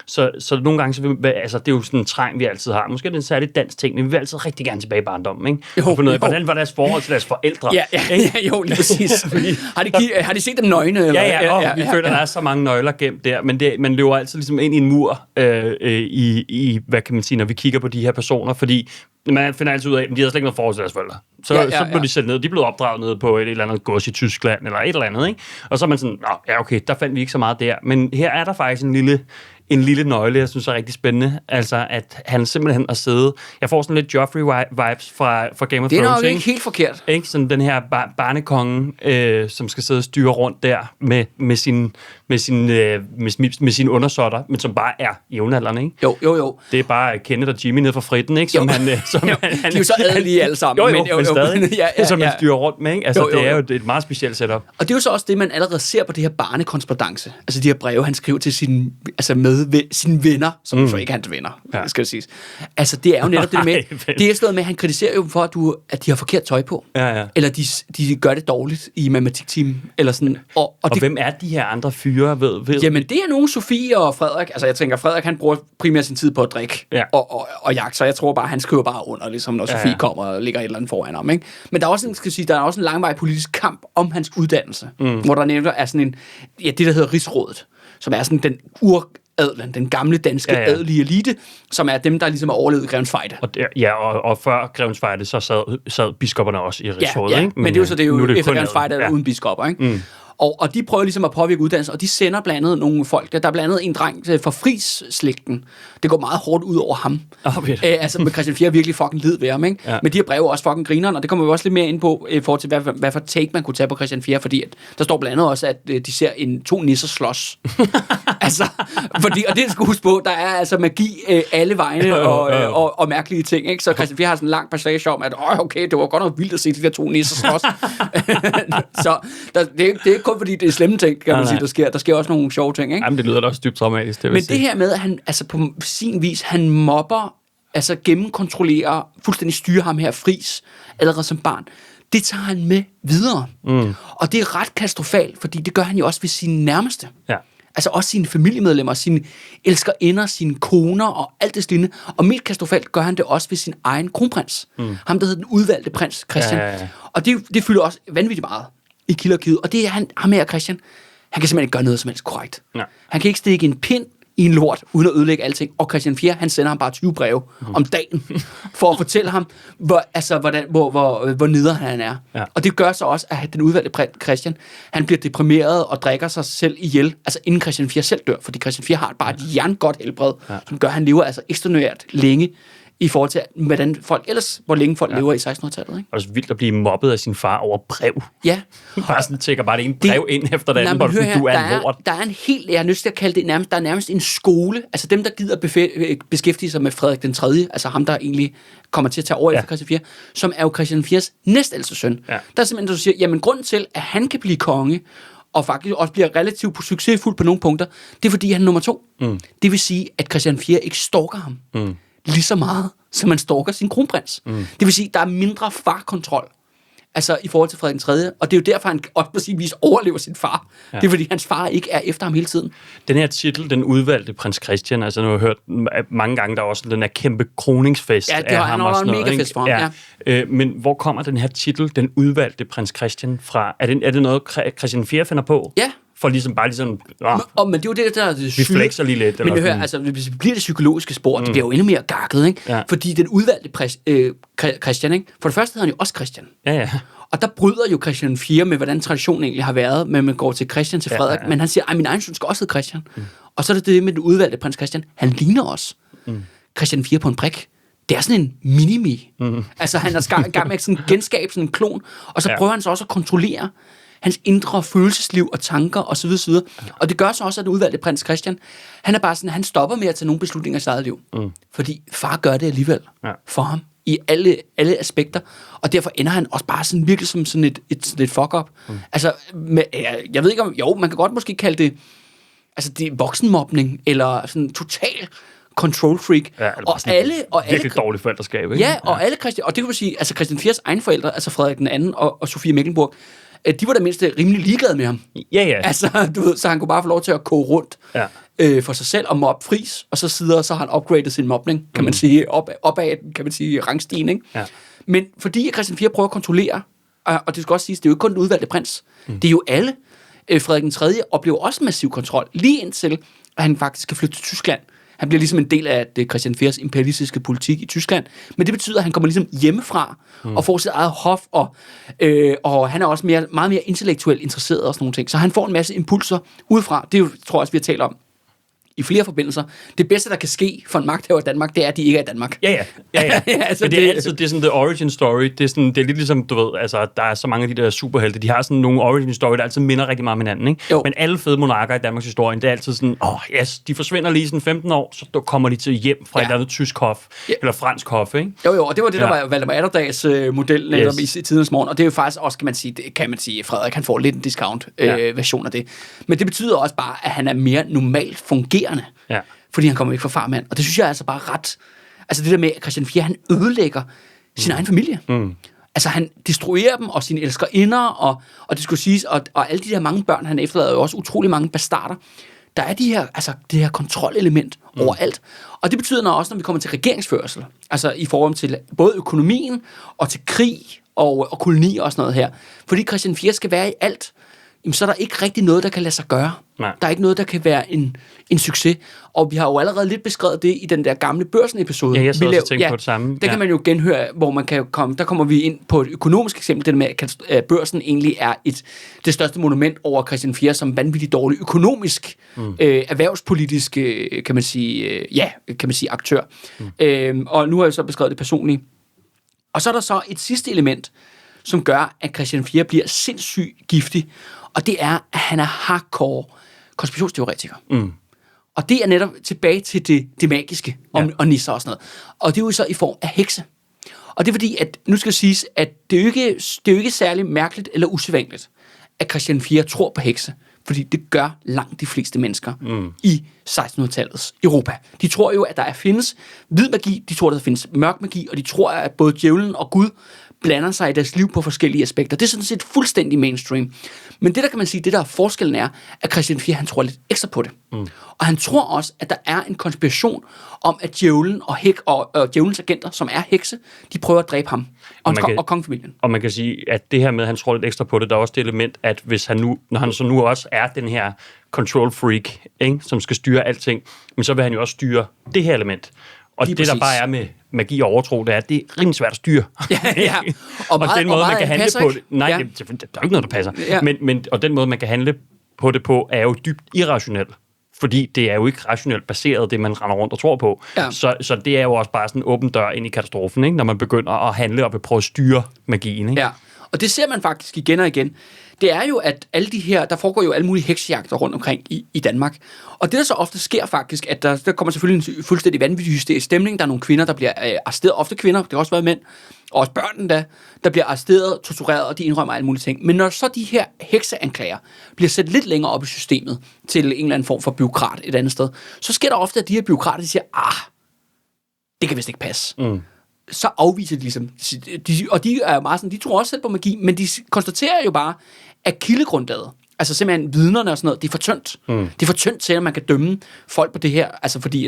så nogle gange, altså det er jo sådan en træng, vi altid har. Måske er det en særlig dansk ting, men vi vil altid rigtig gerne tilbage i barndommen, ikke? Jo. Hvordan var deres forhold til deres forældre? Jo, lige præcis. Har de set dem nøgne? Eller? Vi føler, der er så mange nøgler gemt der, men man løber altid ligesom ind i en mur, i hvad kan man sige, når vi kigger på de her personer, fordi man finder altid ud af, at de har slet ikke noget forhold til deres forældre. Så blev de sendt ned. De blev opdraget ned på et eller andet gods i Tyskland, eller et eller andet, ikke? Og så er man sådan, okay, der fandt vi ikke så meget der. Men her er der faktisk en lille nøgle, jeg synes er rigtig spændende. Altså, at han simpelthen har siddet... Jeg får sådan lidt Joffrey-vibes fra Game of Thrones. Det er nok ikke helt forkert. Ikke? Sådan den her barnekonge, som skal sidde og styre rundt der med sine undersåtter, men som bare er jævnaldrende, ikke? Jo. Det er bare Kenneth og Jimmy nede fra fritten, ikke? Som han, de er jo så adelige alle sammen. Men stadig. Som man styrer rundt med, ikke? Altså, det er jo et meget specielt setup. Og det er jo så også det, man allerede ser på det her barnekorrespondance. Altså de her breve, han skriver til sine venner, som jo så ikke er hans venner, skal det siges. Altså, det er jo netop det med, det er sådan med, at han kritiserer jo for, at de har forkert tøj på. Eller de gør det dårligt i matematikteam, eller sådan. Og hvem er de her andre fyre, ved? Jamen, det er nogen Sofie og Frederik. Altså, jeg tænker, Frederik, han bruger primært sin tid på at drikke og jagte, så jeg tror bare, han skriver bare under, ligesom når Sofie kommer og ligger et eller andet foran ham, ikke? Men der er også en langvarig politisk kamp om hans uddannelse, hvor der nemlig er sådan det der hedder Rigsrådet, som er sådan den adelen, den gamle danske adelige elite, som er dem, der ligesom har overlevet Grevens Fejde. Og før Grevens Fejde, så sad biskopperne også i Rigsrådet, ikke? Men det er jo efter Grevens Fejde uden biskopper, ikke? Og de prøver ligesom at påvirke uddannelsen, og de sender blandt andet nogle folk. Der er blandt andet en dreng fra Friis-slægten. Det går meget hårdt ud over ham. Altså med Christian 4 virkelig fucking led ved ham, ikke? Ja. Men de her breve er også fucking grineren, og det kommer vi også lidt mere ind på, i forhold til, hvad for take man kunne tage på Christian 4, fordi der står blandt andet også, at de ser to nisser slås. Altså, og det skal huske på, der er altså magi alle vegne og mærkelige ting, ikke? Så Christian 4 har sådan en lang passage om, at okay, det var godt nok vildt at se de der to nisser slås. Så det er kun fordi det er slemme ting, kan man sige, der sker. Der sker også nogle sjove ting, ikke? Jamen, det lyder da også dybt traumatisk, det vil sige. Men det her med, at han altså på sin vis, han mobber, altså gennemkontrollerer, fuldstændig styrer ham her Friis, allerede som barn, det tager han med videre. Og det er ret katastrofalt, fordi det gør han jo også ved sine nærmeste. Ja. Altså også sine familiemedlemmer, sine elskerinder, sine koner og alt det lignende. Og mest katastrofalt gør han det også ved sin egen kronprins. Ham, der hedder den udvalgte prins, Christian. Ja. Og det fylder også vanvittigt meget i Kilde og Kide. Og det er ham her, Christian. Han kan simpelthen ikke gøre noget som helst korrekt. Ja. Han kan ikke stikke en pind i en lort, uden at ødelægge alting. Og Christian 4, han sender ham bare 20 breve om dagen, for at fortælle ham, hvor nederen han er. Ja. Og det gør så også, at den udvalgte Christian, han bliver deprimeret og drikker sig selv ihjel, altså inden Christian 4 selv dør, fordi Christian 4 har bare et jerngodt helbred, som gør, at han lever altså ekstraordinært længe, i forhold til, hvordan folk ellers, hvor længe folk lever i 1600-tallet. Ikke? Og så vildt at blive mobbet af sin far over brev. Ja. Bare sådan tjekker bare det ene brev ind efter det andet, hvor du er en lort. Der er en helt, jeg har lyst til at kalde det nærmest, der er nærmest en skole, altså dem, der gider beskæftige sig med Frederik den 3., altså ham, der egentlig kommer til at tage over efter Christian 4, som er jo Christian 4's næstældste søn. Ja. Der er simpelthen, du siger, jamen grunden til, at han kan blive konge, og faktisk også bliver relativt succesfuld på nogle punkter, det er fordi, han er nummer 2. Det vil sige, at Christian 4 ikke stalker ham. Lige så meget, som man stalker sin kronprins. Det vil sige, der er mindre farkontrol, altså i forhold til Frederik 3. Og det er jo derfor, han også på sin vis overlever sin far. Ja. Det er fordi, hans far ikke er efter ham hele tiden. Den her titel, den udvalgte prins Christian, altså nu har jeg hørt mange gange, der er også den her kæmpe kroningsfest. Ja, det har han også en mega fest for ham. Ja. Men hvor kommer den her titel, den udvalgte prins Christian, fra? Er det noget, Christian 4 finder på? Ja. For ligesom bare ligesom... Men det er jo det, der... Vi flexer lige lidt. Men hør, altså, hvis vi bliver det psykologiske spor, det bliver jo endnu mere gakket, ikke? Ja. Fordi den udvalgte Christian, ikke? For det første hedder han jo også Christian. Ja. Og der bryder jo Christian 4 med, hvordan traditionen egentlig har været, men man går til Christian til Frederik, men han siger, min egen søn skal også hedde Christian. Og så er det med den udvalgte prins Christian. Han ligner også Christian 4 på en prik. Det er sådan en minimi. Altså, han er i gang med sådan genskabe sådan en klon, og så prøver han så også at kontrollere hans indre følelsesliv og tanker osv. Og det gør så også, at den udvalgte prins Christian, han er bare sådan, han stopper med at tage nogle beslutninger i sit eget liv. Fordi far gør det alligevel for ham i alle aspekter. Og derfor ender han også bare sådan virkelig som sådan et fuck-up. Altså, jeg ved ikke om, man kan godt måske kalde det, altså det er voksenmobning, eller sådan total control freak. Ja, og alle virkelig dårligt forældreskab, ikke? Ja, og alle Christian, og det kan man sige, altså Christian 4's egen forældre, altså Frederik den anden og Sofie Mecklenburg, de var da mindst rimelig ligeglade med ham. Ja. Altså, du ved, så han kunne bare få lov til at koge rundt for sig selv og mobbe fris, og så har han upgradet sin mobning, kan man sige, opad, kan man sige, rangstigen, ikke? Ja. Men fordi Christian 4 prøver at kontrollere, og det skal også siges, det er jo ikke kun den udvalgte prins, det er jo alle. Frederik den 3. oplever også massiv kontrol, lige indtil at han faktisk kan flytte til Tyskland. Han bliver ligesom en del af det Christian 4's imperialistiske politik i Tyskland. Men det betyder, at han kommer ligesom hjemmefra og får sit eget hof, og han er også meget mere intellektuelt interesseret og sådan nogle ting. Så han får en masse impulser udefra. Det er jo, tror jeg også, vi har talt om i flere forbindelser. Det bedste, der kan ske for en magthaver i Danmark, det er, at de ikke er i Danmark. Ja. Altså, men det er altid, det er sådan the origin story. Det er lidt ligesom, du ved, altså, der er så mange af de der superhelte, de har sådan nogle origin story, der altid minder rigtig meget om hinanden, ikke? Men alle fede monarker i Danmarks historie, det er altid sådan, de forsvinder lige sådan 15 år, så kommer de til hjem fra et eller andet tysk hof, eller fransk hof, ikke? Jo, og det var det, der var Valdemar Atterdags model netop i tidens morgen, og det er jo faktisk også, kan man sige, Frederik, han får lidt en discount version af det. Men det betyder også bare, at han er mere normalt fungerende. Ja. Fordi han kommer ikke fra farmand. Og det synes jeg er altså bare ret... Altså det der med, at Christian 4, han ødelægger sin egen familie. Altså han destruerer dem, og sine elskerinder, og det skulle siges, og alle de der mange børn, han efterlader jo også utrolig mange bastarder. Der er det her kontrolelement overalt. Og det betyder også, når vi kommer til regeringsførsel, altså i forhold til både økonomien, og til krig, og koloni og sådan noget her. Fordi Christian 4 skal være i alt, jamen, så er der ikke rigtig noget, der kan lade sig gøre. Nej. Der er ikke noget, der kan være en succes. Og vi har jo allerede lidt beskrevet det i den der gamle Børsen-episode. Ja, jeg så også tænkt på det samme. Der kan man jo genhøre, hvor man kan komme. Der kommer vi ind på et økonomisk eksempel, det med, at Børsen egentlig er det største monument over Christian 4, som vanvittigt dårlig økonomisk, erhvervspolitisk, kan man sige, aktør. Og nu har jeg så beskrevet det personligt. Og så er der så et sidste element, som gør, at Christian 4 bliver sindssygt giftig, og det er, at han er hardcore konspirationsteoretiker. Og det er netop tilbage til det magiske, og nisser og sådan noget. Og det er jo så i form af hekse. Og det er fordi, at nu skal jeg siges, at det er jo ikke særlig mærkeligt eller usædvanligt, at Christian 4 tror på hekse. Fordi det gør langt de fleste mennesker i 1600-tallets Europa. De tror jo, at der findes hvid magi, de tror, at der findes mørk magi, og de tror, at både djævlen og Gud blander sig i deres liv på forskellige aspekter. Det er sådan set fuldstændig mainstream. Men det der kan man sige, det der er forskellen er, at Christian 4, han tror lidt ekstra på det. Og han tror også, at der er en konspiration om, at djævlen og djævlens agenter, som er hekse, de prøver at dræbe ham og kongefamilien. Og man kan sige, at det her med, at han tror lidt ekstra på det, der er også det element, at hvis han nu, når han så nu også er den her control freak, ikke, som skal styre alting, men så vil han jo også styre det her element. Og lige det, præcis. Der bare er med magi og overtro, det er, at det er rimelig svært at styre. Ja. Og den måde, man kan handle på det... Nej, ja. Der er jo ikke noget, der passer. Ja. Og den måde, man kan handle på det på, er jo dybt irrationel. Fordi det er jo ikke rationelt baseret, det man render rundt og tror på. Ja. Så det er jo også bare sådan en åben dør ind i katastrofen, ikke? Når man begynder at handle og vil prøve at styre magien. Ikke? Ja, og det ser man faktisk igen og igen. Det er jo, at alle de her, der foregår jo alle mulige heksejagter rundt omkring i Danmark. Og det, der så ofte sker faktisk, at der kommer selvfølgelig en fuldstændig vanvittig hysterisk stemning. Der er nogle kvinder, der bliver arresteret. Ofte kvinder, det kan også være mænd. Og også børnene, der bliver arresteret, tortureret, og de indrømmer alle mulige ting. Men når så de her hekseanklager bliver sat lidt længere op i systemet, til en eller anden form for bureaukrat et andet sted, så sker der ofte, at de her bureaukrater, de siger, det kan vist ikke passe. Så afviser de ligesom. Og de er meget sådan, de tror også selv på magi, men de konstaterer jo bare, at kildegrundlaget, altså simpelthen vidnerne og sådan noget, det er for tyndt. Det er for tyndt til, at man kan dømme folk på det her, altså fordi,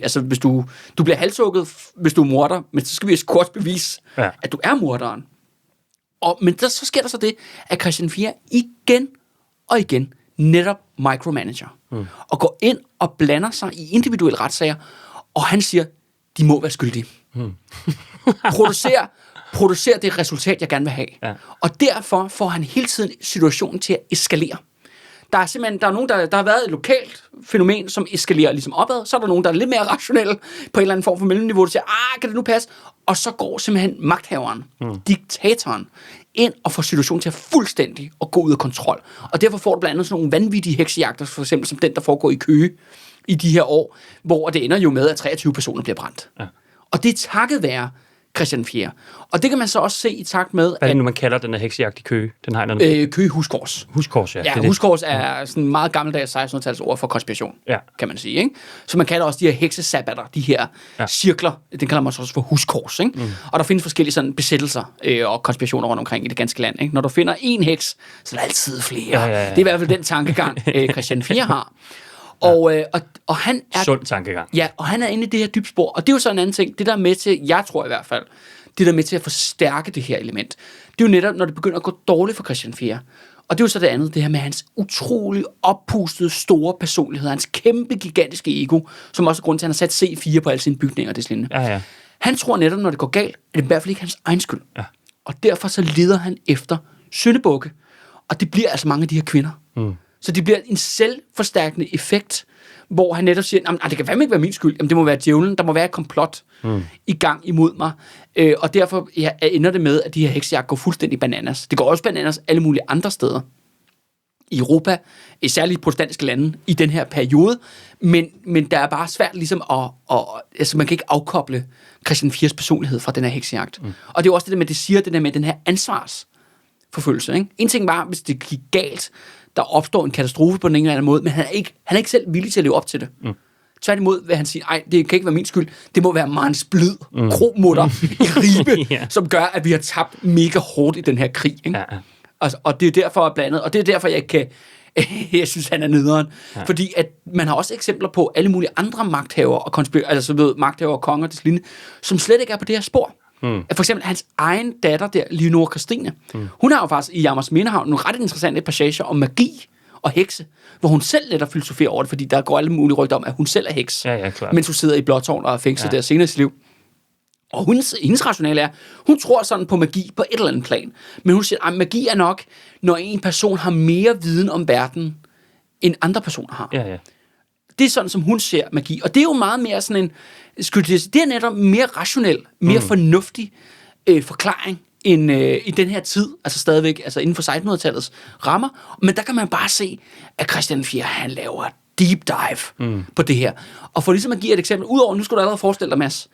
at hvis du bliver halshugget, hvis du er morder, men så skal vi også bevise, at du er morderen. Men så sker der så det, at Christian 4 igen og igen netop micromanager, og går ind og blander sig i individuelle retssager, og han siger, de må være skyldige. Producer det resultat, jeg gerne vil have. Ja. Og derfor får han hele tiden situationen til at eskalere. Der er nogen, der har været et lokalt fænomen, som eskalerer ligesom opad. Så er der nogen, der er lidt mere rationelle på en eller anden form for mellemniveau, der siger, kan det nu passe? Og så går simpelthen magthaveren, diktatoren, ind og får situationen til at fuldstændig at gå ud af kontrol. Og derfor får du blandt andet sådan nogle vanvittige heksejagter, for eksempel som den, der foregår i Køge i de her år, hvor det ender jo med, at 23 personer bliver brændt. Ja. Og det er takket være Christian 4. Og det kan man så også se i takt med... Hvad er det nu, man kalder den her heksejagt i Køge? Den har noget... Køge Huskors. Huskors, ja. Ja, Huskors er sådan meget gammeldags 1600-tals ord for konspiration, kan man sige. Ikke? Så man kalder også de her heksesabbater, de her cirkler, den kalder man også for Huskors. Ikke? Og der findes forskellige sådan besættelser og konspirationer rundt omkring i det ganske land. Ikke? Når du finder en heks, så er der altid flere. Ja. Det er i hvert fald den tankegang, Christian 4 har. Og han er... Sund tankegang. Ja, og han er inde i det her dybt spor. Og det er jo så en anden ting. Det der er med til, jeg tror i hvert fald, det der er med til at forstærke det her element, det er jo netop, når det begynder at gå dårligt for Christian 4. Og det er jo så det andet, det her med hans utrolig oppustede store personlighed, hans kæmpe gigantiske ego, som også er grund til, at han har sat C4 på alle sine bygninger og det ja. Han tror netop, når det går galt, at det i hvert fald ikke hans egen skyld. Ja. Og derfor så leder han efter syndebukke. Og det bliver altså mange af de her kvinder. Så det bliver en selvforstærkende effekt, hvor han netop siger, det kan fandme ikke være min skyld, jamen, det må være djævlen, der må være et komplot i gang imod mig. Og derfor ender det med, at de her heksejagt går fuldstændig bananas. Det går også bananas alle mulige andre steder i Europa, særligt i protestantiske lande, i den her periode, men der er bare svært ligesom altså man kan ikke afkoble Christian 4's personlighed fra den her heksejagt. Og det er også det der med, det siger det der med den her ansvarsforfølgelse. Ikke? En ting var, hvis det gik galt, der opstår en katastrofe på den ene eller anden måde, men han er ikke selv villig til at leve op til det. Tværtimod vil han sige, det kan ikke være min skyld, det må være Marens Blid, kromutter i Ribe, som gør, at vi har tabt mega hårdt i den her krig. Ikke? Ja. Og det er derfor blandet, og det er derfor, jeg synes, han er nederen. Ja. Fordi at man har også eksempler på alle mulige andre magthavere og magthavere og konger, som slet ikke er på det her spor. For eksempel hans egen datter der, Leonora Christine, hun har jo faktisk i Jammers Mindehavn nogle ret interessante passager om magi og hekse, hvor hun selv lidt filosoferer over det, fordi der går alle mulige rygter om, at hun selv er heks, mens hun sidder i Blåtårn og er fængslet der senere i sit liv. Og hendes rationale er, hun tror sådan på magi på et eller andet plan, men hun siger, at magi er nok, når en person har mere viden om verden, end andre personer har. Ja. Det er sådan, som hun ser magi. Og det er jo meget mere sådan en... Det er netop mere rationel, mere fornuftig forklaring end i den her tid, altså stadigvæk, altså inden for 1600-tallets rammer. Men der kan man bare se, at Christian 4, han laver deep dive på det her. Og for ligesom at give et eksempel, udover, nu skal du allerede forestille dig, Mads,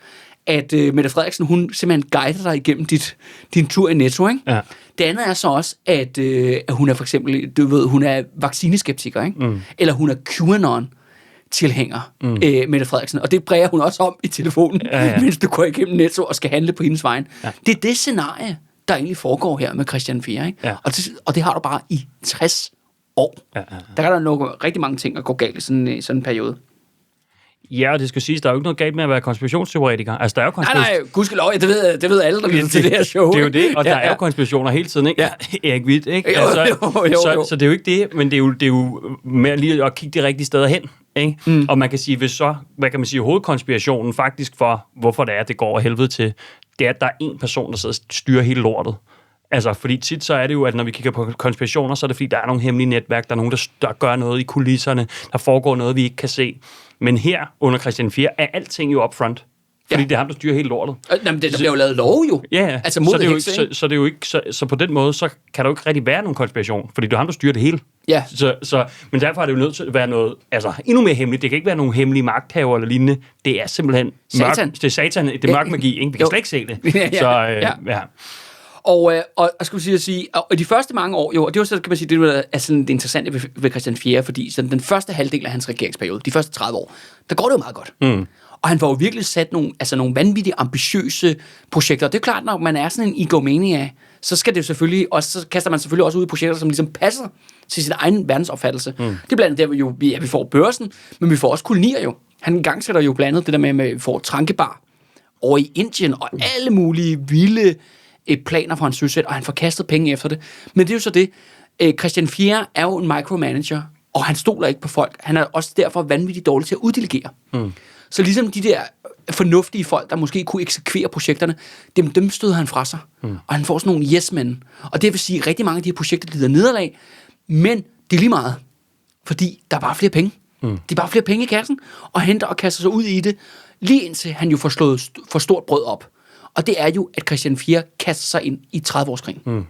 at Mette Frederiksen, hun simpelthen guider dig igennem din tur i Netto, ikke? Ja. Det andet er så også, at hun er for eksempel, du ved, hun er vaccineskeptiker, ikke? Eller hun er QAnon-tilhænger, Mette Frederiksen. Og det bræger hun også om i telefonen, mens du går igennem Netto og skal handle på hendes vejen. Ja. Det er det scenarie, der egentlig foregår her med Christian 4, ikke? Ja. Og det har du bare i 60 år. Ja. Der er der nok rigtig mange ting, der går galt i sådan en periode. Ja, og det skal siges, der er jo ikke noget galt med at være konspirationsteoretiker. Altså, der er jo Nej, gudskelov, det ved alle, der lytter til det her show. Det er jo det, og der er jo konspirationer hele tiden, ikke? Ja. Erik Hvidt, ikke? Altså, så det er jo ikke det, men det er jo mere lige at kigge de rigtige steder hen, ikke? Og man kan sige, hvis så, hvad kan man sige, hovedkonspirationen faktisk for, hvorfor det går af helvede til, det er, at der er en person, der sidder og styrer hele lortet. Altså, fordi tit så er det jo, at når vi kigger på konspirationer, så er det fordi, der er nogle hemmelige netværk, der er nogen, der gør noget i kulisserne, der foregår noget, vi ikke kan se. Men her, under Christian 4, er alting jo upfront. Fordi det er ham, der styrer hele lortet. Jamen, det bliver jo lavet lov jo. Ja, altså, mod så det er jo ikke, så på den måde, så kan der jo ikke rigtig være nogen konspiration, fordi det er ham, der styrer det hele. Ja. Men derfor er det jo nødt til at være noget, altså endnu mere hemmeligt. Det kan ikke være nogen hemmelige magthaver eller lignende. Det er simpelthen Satan. Mørk, det er satan, det er mørk magi, ikke? Vi kan slet ikke se det. Ja. Og jeg skulle sige, og de første mange år, jo, og det var så, kan man sige, det er sådan det interessante ved Christian 4, fordi sådan den første halvdel af hans regeringsperiode, de første 30 år, der går det jo meget godt. Og han får jo virkelig sat nogle vanvittigt ambitiøse projekter. Og det er klart, når man er sådan en egomania, så skal det jo selvfølgelig også, så kaster man selvfølgelig også ud i projekter, som ligesom passer til sin egen verdensopfattelse. Det er blandt andet der, vi får børsen, men vi får også kolonier jo. Han igangsætter jo blandt andet det der med, at vi får Trankebar over i Indien, og alle mulige vilde planer for hans søsæt, og han får kastet penge efter det. Men det er jo så det. Christian 4 er jo en micromanager, og han stoler ikke på folk. Han er også derfor vanvittigt dårlig til at uddelegere. Så ligesom de der fornuftige folk, der måske kunne eksekvere projekterne, dem støder han fra sig. Og han får sådan nogle yes-men. Og det vil sige, at rigtig mange af de her projekter lider nederlag, men det er lige meget. Fordi der er bare flere penge. Det er bare flere penge i kassen, og henter og kaster sig ud i det, lige indtil han jo får slået for stort brød op. Og det er jo, at Christian 4 kaster sig ind i 30-årskrigen.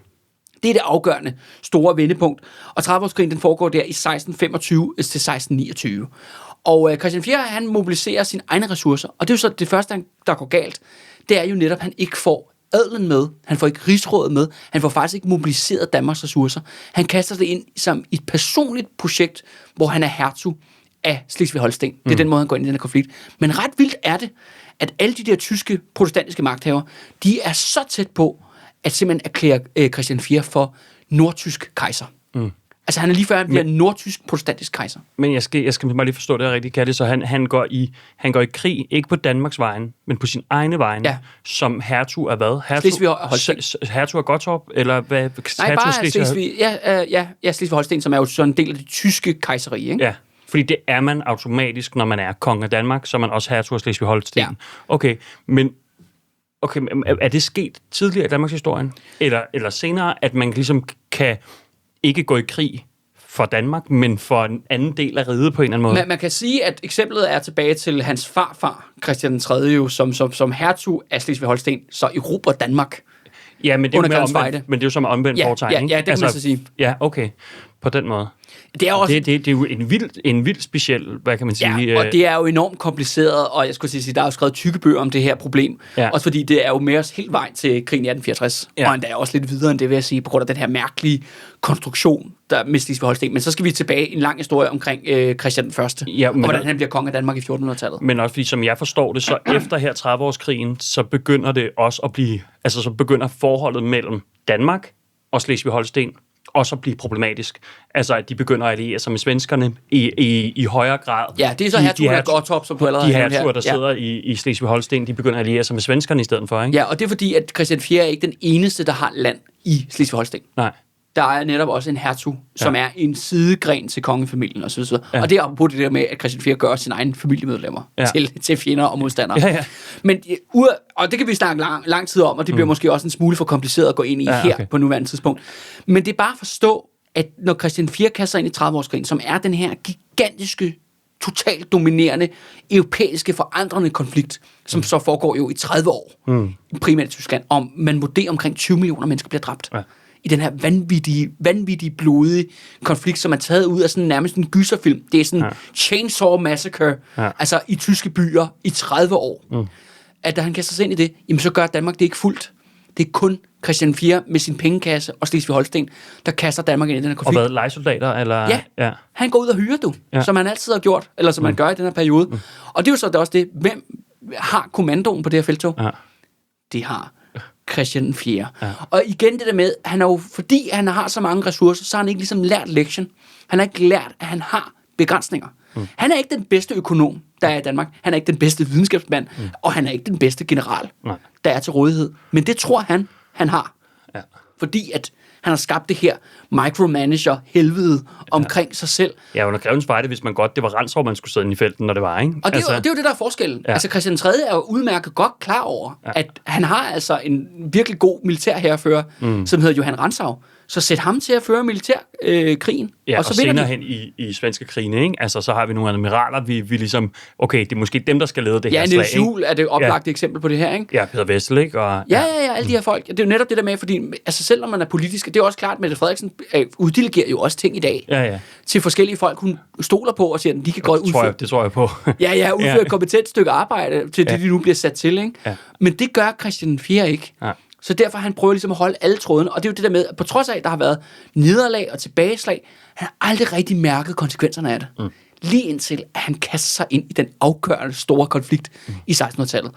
Det er det afgørende store vendepunkt. Og 30-årskrigen, den foregår der i 1625 til 1629. Og Christian 4, han mobiliserer sine egne ressourcer. Og det er jo så det første, der går galt. Det er jo netop, at han ikke får adlen med. Han får ikke rigsrådet med. Han får faktisk ikke mobiliseret Danmarks ressourcer. Han kaster det ind som et personligt projekt, hvor han er hertug af Slesvig-Holsten. Det er den måde, han går ind i den her konflikt. Men ret vildt er det, at alle de der tyske protestantiske magthaver, de er så tæt på, at simpelthen erklære Christian 4 for nordtysk kejser. Altså han er lige før, han bliver nordtysk protestantisk kejser. Men jeg skal bare lige forstå det rigtigt, Katte. Så han går i krig, ikke på Danmarks vejen, men på sin egne vejen, som hertug af hvad? Hertug af Gottorp, eller hvad? Nej, bare Slesvig. Ja, Slesvig-Holsten, som er jo sådan en del af det tyske kejserige, ikke? Ja. Fordi det er man automatisk, når man er konge af Danmark, så er man også hertug af Slesvig-Holsten. Ja. Okay, men er det sket tidligere i Danmarks historien? Eller senere, at man ligesom kan ikke gå i krig for Danmark, men for en anden del af riget på en eller anden måde? Man kan sige, at eksemplet er tilbage til hans farfar, Christian 3., som hertug af Slesvig-Holsten, så erobrer Danmark. Ja, men det er jo som omvendt foretegn, ikke? Ja, det kan man så sige. Ja, okay. På den måde. Det er, også, det er jo en vild speciel, hvad kan man sige? Ja, og det er jo enormt kompliceret, og jeg skulle sige, der er jo skrevet tykke bøger om det her problem. Ja. Også fordi det er jo med os helt vej til krigen i 1864, og endda også lidt videre end det, vil jeg sige, på grund af den her mærkelige konstruktion, der med Slesvig-Holsten. Men så skal vi tilbage i en lang historie omkring Christian 1. Og hvordan han bliver konge af Danmark i 1400-tallet. Men også fordi, som jeg forstår det, så efter her 30-årskrigen, så begynder det også at blive, altså så begynder forholdet mellem Danmark og Slesvig-Holsten også at blive problematisk. Altså, at de begynder at alliere sig med svenskerne i højere grad. Ja, det er så hertugen af Gottorp, som du allerede har nævnt her. De hertuger, der sidder i Slesvig-Holsten, de begynder at alliere sig med svenskerne i stedet for, ikke? Ja, og det er fordi, at Christian 4 er ikke den eneste, der har land i Slesvig-Holsten. Nej. Der er netop også en hertug, som er en sidegren til kongefamilien og så videre. Ja. Og det er på det der med, at Christian 4 gør sine egne familiemedlemmer til fjender og modstandere. Ja. Men, og det kan vi snakke lang tid om, og det bliver måske også en smule for kompliceret at gå ind i her på nuværende tidspunkt. Men det er bare at forstå, at når Christian 4 kaster ind i 30-årskrigen, som er den her gigantiske, totalt dominerende, europæiske forandrende konflikt, som så foregår jo i 30 år, primært i Tyskland, og man vurderer omkring 20 millioner mennesker bliver dræbt. Ja. I den her vanvittige, blodige konflikt, som er taget ud af sådan nærmest en gyserfilm. Det er sådan Chainsaw Massacre, altså i tyske byer i 30 år. at da han kaster sig ind i det, jamen så gør Danmark det ikke fuldt. Det er kun Christian 4 med sin pengekasse og Slesvig-Holsten, der kaster Danmark ind i den her konflikt. Og hvad, lejesoldater? Eller? Ja, han går ud og hyrer, som han altid har gjort, eller som han gør i den her periode. Og det er jo så også det, hvem har kommandoen på det her felttog? Ja. Det har Christian 4. Ja. Og igen det der med, han er jo, fordi han har så mange ressourcer, så har han ikke ligesom lært lektion. Han har ikke lært, at han har begrænsninger. Han er ikke den bedste økonom, der er i Danmark. Han er ikke den bedste videnskabsmand, og han er ikke den bedste general, der er til rådighed. Men det tror han har. Ja. Fordi at han har skabt det her micromanager-helvede omkring sig selv. Ja, under Grevens Vejle, hvis man godt, det var Ransov, man skulle sidde inde i felten, når det var, ikke? Og det er jo det, der er forskellen. Ja. Altså Christian 3. er jo udmærket godt klar over, at han har altså en virkelig god militærherrefører, som hedder Johan Rantzau. Så sæt ham til at føre militærkrigen. Ja, og så senere hen i svenske krigene, ikke? Altså, så har vi nogle admiraler, vi ligesom, okay, det er måske dem, der skal lede det her slag. Ja, Niels Juel er det oplagte eksempel på det her, ikke? Ja, Peter Wessel, ikke? Og, ja, alle de her folk. Det er jo netop det der med, fordi altså, selv når man er politisk, det er også klart, at Mette Frederiksen uddelegerer jo også ting i dag til forskellige folk, hun stoler på og siger, at de kan godt udføre. Det tror jeg på. udføre et kompetent stykke arbejde til det, de nu bliver sat til, ikke? Ja. Men det gør Christian 4 ikke. Ja. Så derfor han prøver ligesom at holde alle trådene. Og det er jo det der med, at på trods af, at der har været nederlag og tilbageslag, han har aldrig rigtig mærket konsekvenserne af det. Lige indtil, at han kaster sig ind i den afgørende store konflikt i 1600-tallet.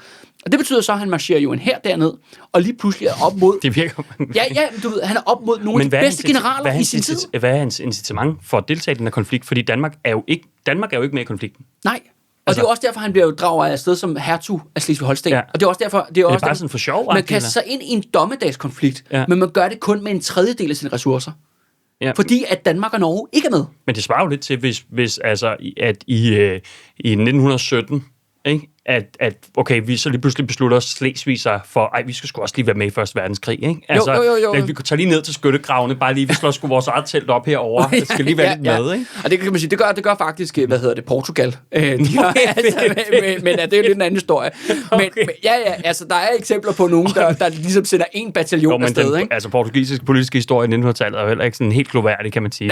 Og det betyder så, at han marcherer jo en hær derned, og lige pludselig er op mod... Det virker... Ja, du ved, han er op mod nogle af de bedste generaler i sin tid. Hvad er hans incitament for at deltage i den her konflikt? Fordi Danmark er jo ikke med i konflikten. Nej. Og det er også derfor, han bliver jo draget af sted som hertug af Slesvig-Holsten. Ja. Og det er også derfor... Det er også bare sådan for sjov. Man kaster sig ind i en dommedagskonflikt, men man gør det kun med en tredjedel af sine ressourcer. Ja. Fordi at Danmark og Norge ikke er med. Men det svarer jo lidt til, hvis altså, at i 1917... Ikke? At okay, vi så lige pludselig beslutter os Slesvig sig for, vi skal sgu også lige være med i Første Verdenskrig, ikke? Altså, jo. Vi kan tage lige ned til skyttegravene, bare lige, vi slår sgu vores eget telt op herovre. Det skal lige være lidt med, ikke? Og det kan man sige, det gør faktisk, Portugal. Men det er jo lidt en anden historie. Okay. Men altså, der er eksempler på nogen, der ligesom sender en bataljon afsted, ikke? Altså, portugisisk politiske historie i 1900-tallet er jo heller ikke sådan helt gloværdig, kan man sige.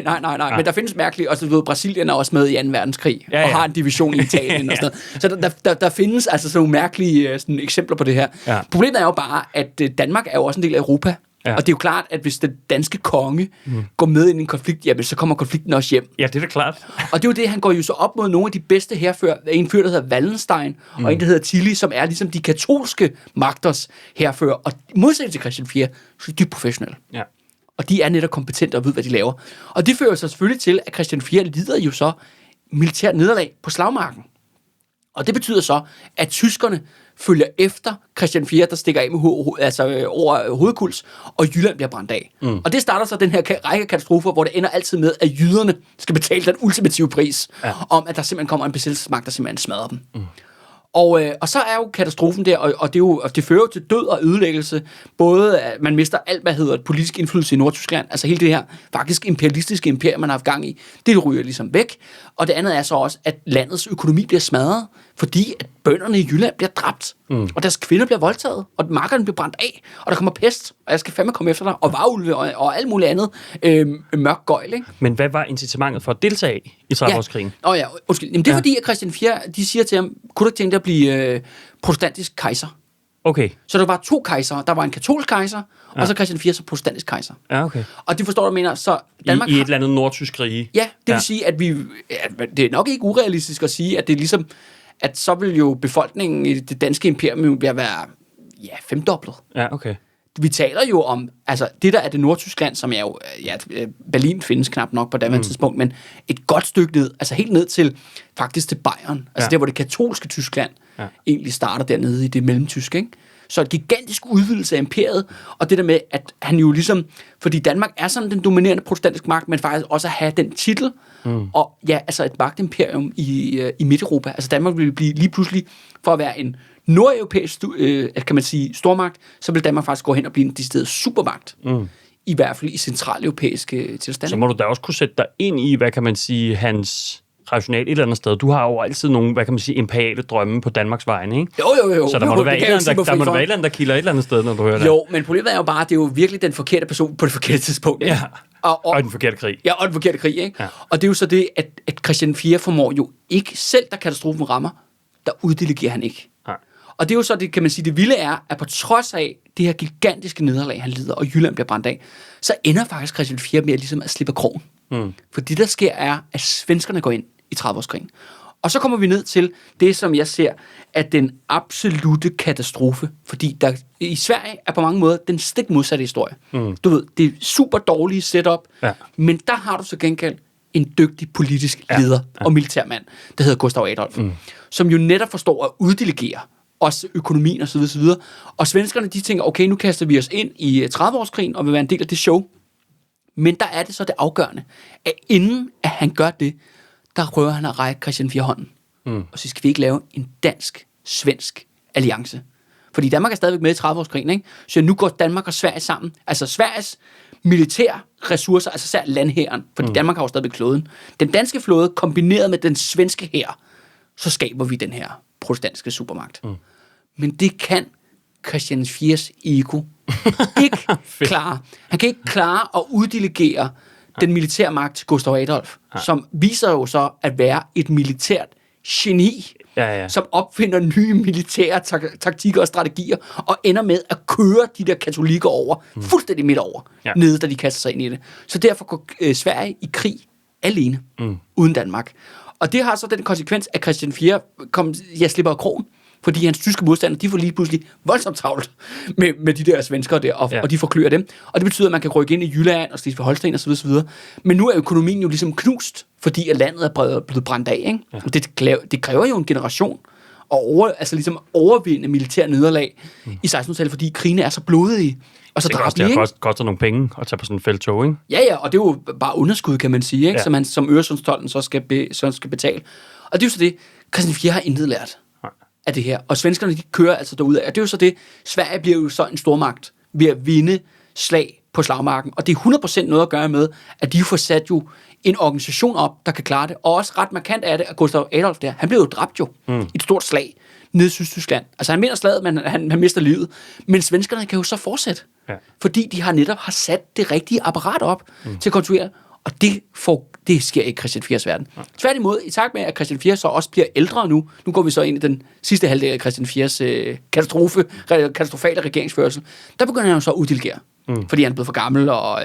Nej. Men der findes mærkeligt, og så ved Brasilien er også med i 2. verdenskrig, og har en division i Italien og sådan noget. Så der findes altså sådan nogle mærkelige sådan eksempler på det her. Ja. Problemet er jo bare, at Danmark er jo også en del af Europa. Ja. Og det er jo klart, at hvis den danske konge går med ind i en konflikt, jamen, så kommer konflikten også hjem. Ja, det er da klart. Og det er jo det, han går jo så op mod nogle af de bedste hærfører. En fyr, der hedder Wallenstein, og en, der hedder Tilly, som er ligesom de katolske magters hærfører. Og modsætning til Christian 4, så er de dybt professionelle. Ja. Og de er netop kompetente og ved, hvad de laver. Og det fører så selvfølgelig til, at Christian 4 lider jo så militært nederlag på slagmarken. Og det betyder så, at tyskerne følger efter Christian 4, der stikker af med over hovedkuls, og Jylland bliver brændt af. Og det starter så den her række katastrofer, hvor det ender altid med, at jyderne skal betale den ultimative pris, om at der simpelthen kommer en besættelsesmagt, der simpelthen smadrer dem. Og så er jo katastrofen der, og det fører jo til død og ødelæggelse. Både at man mister alt, hvad hedder politisk indflydelse i Nordtyskland, altså hele det her faktisk imperialistiske imperium, man har haft gang i, det ryger ligesom væk. Og det andet er så også, at landets økonomi bliver smadret, fordi at bønderne i Jylland bliver dræbt, og deres kvinder bliver voldtaget, og markerne bliver brændt af, og der kommer pest, og jeg skal fandme komme efter dig, og varulve og alt muligt andet mørk gøjl, ikke? Men hvad var incitamentet for at deltage i 30-årskrigen? Undskyld. Jamen, det er fordi, at Christian 4, de siger til ham, kunne du ikke tænke dig at blive protestantisk kejser? Okay. Så der var 2 kejsere. Der var en katolsk kejser, og så Christian 4 som protestantisk kejser. Ja, okay. Og det forstår du, mener, så Danmark I et eller andet nordtysk rige. Ja, det vil sige, at det er nok ikke urealistisk at sige, at det er ligesom, at så vil jo befolkningen i det danske imperium være femdoblet. Ja, okay. Vi taler jo om, altså det der er det Nordtyskland, som er jo, Berlin findes knap nok på daværende tidspunkt, men et godt stykke ned, altså helt ned til, faktisk til Bayern, altså der hvor det katolske Tyskland egentlig starter dernede i det mellemtyske, ikke? Så et gigantisk udvidelse af imperiet, og det der med, at han jo ligesom, fordi Danmark er sådan den dominerende protestantiske magt, men faktisk også at have den titel, og altså et magtimperium i Midt-Europa. Altså Danmark vil blive lige pludselig, for at være en nordeuropæisk, kan man sige, stormagt, så vil Danmark faktisk gå hen og blive en decideret supermagt. I hvert fald i centraleuropæiske tilstande. Så må du da også kunne sætte dig ind i, hvad kan man sige, hans rationale et eller andet sted. Du har jo altid nogle, hvad kan man sige, imperiale drømme på Danmarks vegne, ikke? Jo. Så der må være et eller andet, der kilder et eller andet sted, når du hører det. Jo, men problemet er jo bare, at det er jo virkelig den forkerte person på det forkerte tidspunkt. Ja, og den forkerte krig. Ja, og den forkerte krig, ikke? Ja. Og det er jo så det, at Christian 4 formår jo ikke selv, da katastrofen rammer, der uddelegerer han ikke. Ja. Og det er jo så, det kan man sige, det vilde er, at på trods af det her gigantiske nederlag, han lider, og Jylland bliver brændt af, så ender faktisk Christian 4 med ligesom at slippe krogen. For det, der sker, er, at svenskerne går ind i 30-årskrigen. Og så kommer vi ned til det, som jeg ser, at den absolute katastrofe, fordi der i Sverige er på mange måder den stik modsatte historie. Du ved, det er super dårlige setup, men der har du så gengæld en dygtig politisk leder og militærmand, der hedder Gustav Adolf, som jo netop forstår at uddelegere også økonomien og så videre. Og svenskerne, de tænker, okay, nu kaster vi os ind i 30-årskrigen og vil være en del af det show. Men der er det så det afgørende, at inden at han gør det, der prøver han at række Christian 4 hånden. Og så skal vi ikke lave en dansk-svensk alliance. Fordi Danmark er stadigvæk med i 30-årskrigen, ikke? Så nu går Danmark og Sverige sammen. Altså Sveriges militære ressourcer, altså især landhæren, fordi Danmark har jo stadigvæk kloden. Den danske flåde kombineret med den svenske hær, så skaber vi den her protestantiske supermagt. Men det kan Christian 4's ego ikke klare. Han kan ikke klare at uddelegere den militære magt til Gustav Adolf, som viser jo så at være et militært geni, som opfinder nye militære taktikker og strategier, og ender med at køre de der katolikker over, fuldstændig midt over, nede, da de kaster sig ind i det. Så derfor går Sverige i krig alene, uden Danmark. Og det har så den konsekvens, at Christian 4 slipper af krogen, fordi hans tyske modstandere, de får lige pludselig voldsomt travlt med de der svenskere der, og de forklører dem. Og det betyder, at man kan rykke ind i Jylland og Slesvig-Holsten og så videre. Men nu er økonomien jo ligesom knust, fordi at landet er blevet brændt af, ikke? Og det kræver jo en generation at ligesom overvinde militær nederlag i 1600-tallet, fordi krigene er så blodige og så drabelige, ikke? Det koster nogle penge at tage på sådan en felttog, ikke? Ja, og det er jo bare underskud, kan man sige, ikke? Som Øresundstolden så skal betale. Og det er jo så det, Christian 4 har intet lært af det her. Og svenskerne, de kører altså derudad. Og det er jo så det, Sverige bliver jo så en stormagt ved at vinde slag på slagmarken. Og det er 100% noget at gøre med, at de får sat jo en organisation op, der kan klare det. Og også ret markant er det, at Gustav Adolf der, han blev jo dræbt jo i et stort slag nede i Sydtyskland. Altså han vinder slaget, men han mister livet. Men svenskerne kan jo så fortsætte. Fordi de netop har sat det rigtige apparat op til at kontrollere. Og det sker ikke i Christian 4's verden. Tværtimod, i takt med, at Christian 4 så også bliver ældre nu går vi så ind i den sidste halvdel af Christian 4's katastrofale regeringsførelse, der begynder han jo så at uddelegere. Fordi han er blevet for gammel og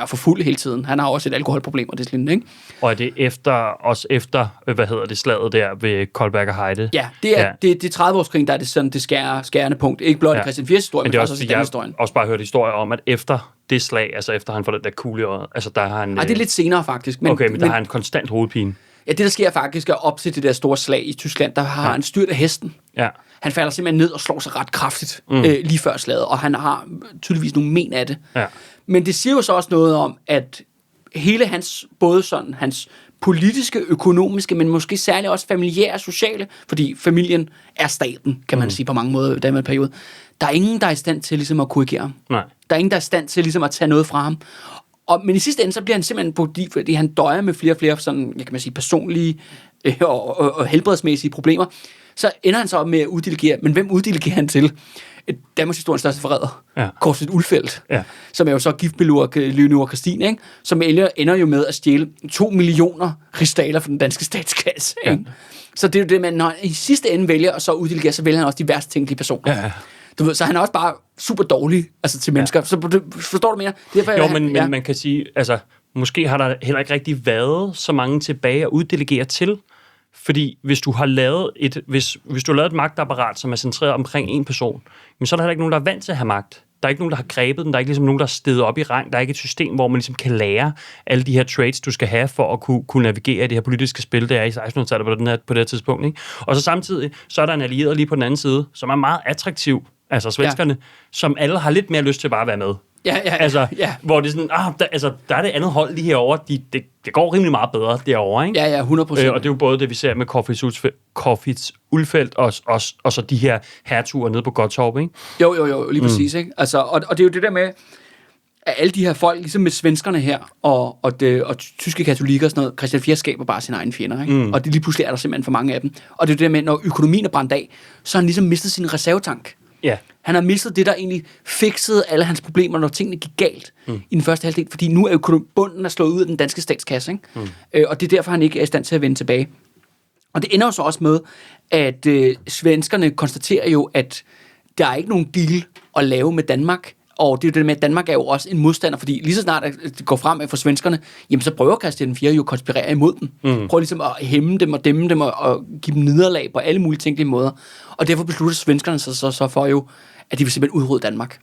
for fuld hele tiden. Han har også et alkoholproblem og det lignende, ikke? Og er det efter slaget der ved Koldberg og Heide? Ja, det er 30-årskrigen, der er det sådan det skærende punkt. Ikke blot i Christian 4's historie, men også i den historien. Jeg også bare hørt historier om, at efter det slag, altså efter han får den der kugle i øjet, altså der har han... det er lidt senere faktisk. Men der har han konstant hovedpine. Ja, det der sker faktisk er op til det der store slag i Tyskland, der har han styrt af hesten. Ja. Han falder simpelthen ned og slår sig ret kraftigt lige før slaget, og han har tydeligvis nogle men af det. Ja. Men det siger jo så også noget om, at hele hans politiske, økonomiske, men måske særligt også familiære, sociale, fordi familien er staten, kan man sige på mange måder i den periode. Der er ingen, der er i stand til ligesom at korrigere ham. Nej. Der er ingen, der er i stand til ligesom at tage noget fra ham. Men i sidste ende, så bliver han simpelthen, fordi han døjer med flere og flere sådan, jeg kan man sige, personlige og helbredsmæssige problemer, så ender han så med at uddelegere. Men hvem uddelegerer han til? Danmarks historiens største forræder, Corfitz Ulfeldt, som er jo så gift med Leonora Christine, ikke? Som ender jo med at stjæle 2 millioner rigsdaler fra den danske statskasse. Ikke? Så det er jo det, man når i sidste ende vælger at så uddelegere, så vælger han også de værst tænkelige personer. Ja. Du ved, så han er også bare super dårlig til mennesker. Så forstår du mere? Men man kan sige, altså, måske har der heller ikke rigtig været så mange tilbage at uddelegere til. Fordi hvis du har lavet hvis du har lavet et magtapparat, som er centreret omkring en person, så er der heller ikke nogen, der er vant til at have magt. Der er ikke nogen, der har grebet den. Der er ikke ligesom nogen, der er steget op i rang. Der er ikke et system, hvor man ligesom kan lære alle de her traits, du skal have for at kunne navigere i det her politiske spil, der er i 1600-tallet på det her tidspunkt. Ikke? Og så samtidig, så er der en allieret lige på den anden side, som er meget attraktiv, altså svenskerne, som alle har lidt mere lyst til bare at være med. Hvor det er sådan, der er det andet hold lige herovre, det går rimelig meget bedre derovre, ikke? Ja, 100%. Og det er jo både det, vi ser med Corfitz Ulfeldt og så de her hertuger nede på Gottorp, ikke? Jo, lige præcis, ikke? Altså, og det er jo det der med, at alle de her folk, ligesom med svenskerne her, og tyske katolikker og sådan noget, Christian 4 skaber bare sine egne fjender, ikke? Og det lige pludselig er der simpelthen for mange af dem. Og det er det der med, når økonomien er brændt af, så har han ligesom mistet sin reservetank. Ja. Han har mistet det, der egentlig fikset alle hans problemer, når tingene gik galt i den første halvdel, fordi nu er bunden er slået ud af den danske statskasse, ikke? Og det er derfor, han ikke er i stand til at vende tilbage. Og det ender jo så også med, at svenskerne konstaterer jo, at der er ikke nogen deal at lave med Danmark. Og det er jo det med, at Danmark er jo også en modstander, fordi lige så snart det går frem for svenskerne, jamen så prøver Christian 4 jo at konspirere imod dem. Prøver ligesom at hæmme dem og dæmme dem og give dem nederlag på alle mulige tænkelige måder. Og derfor beslutter svenskerne sig så for jo, at de vil simpelthen udrydde Danmark.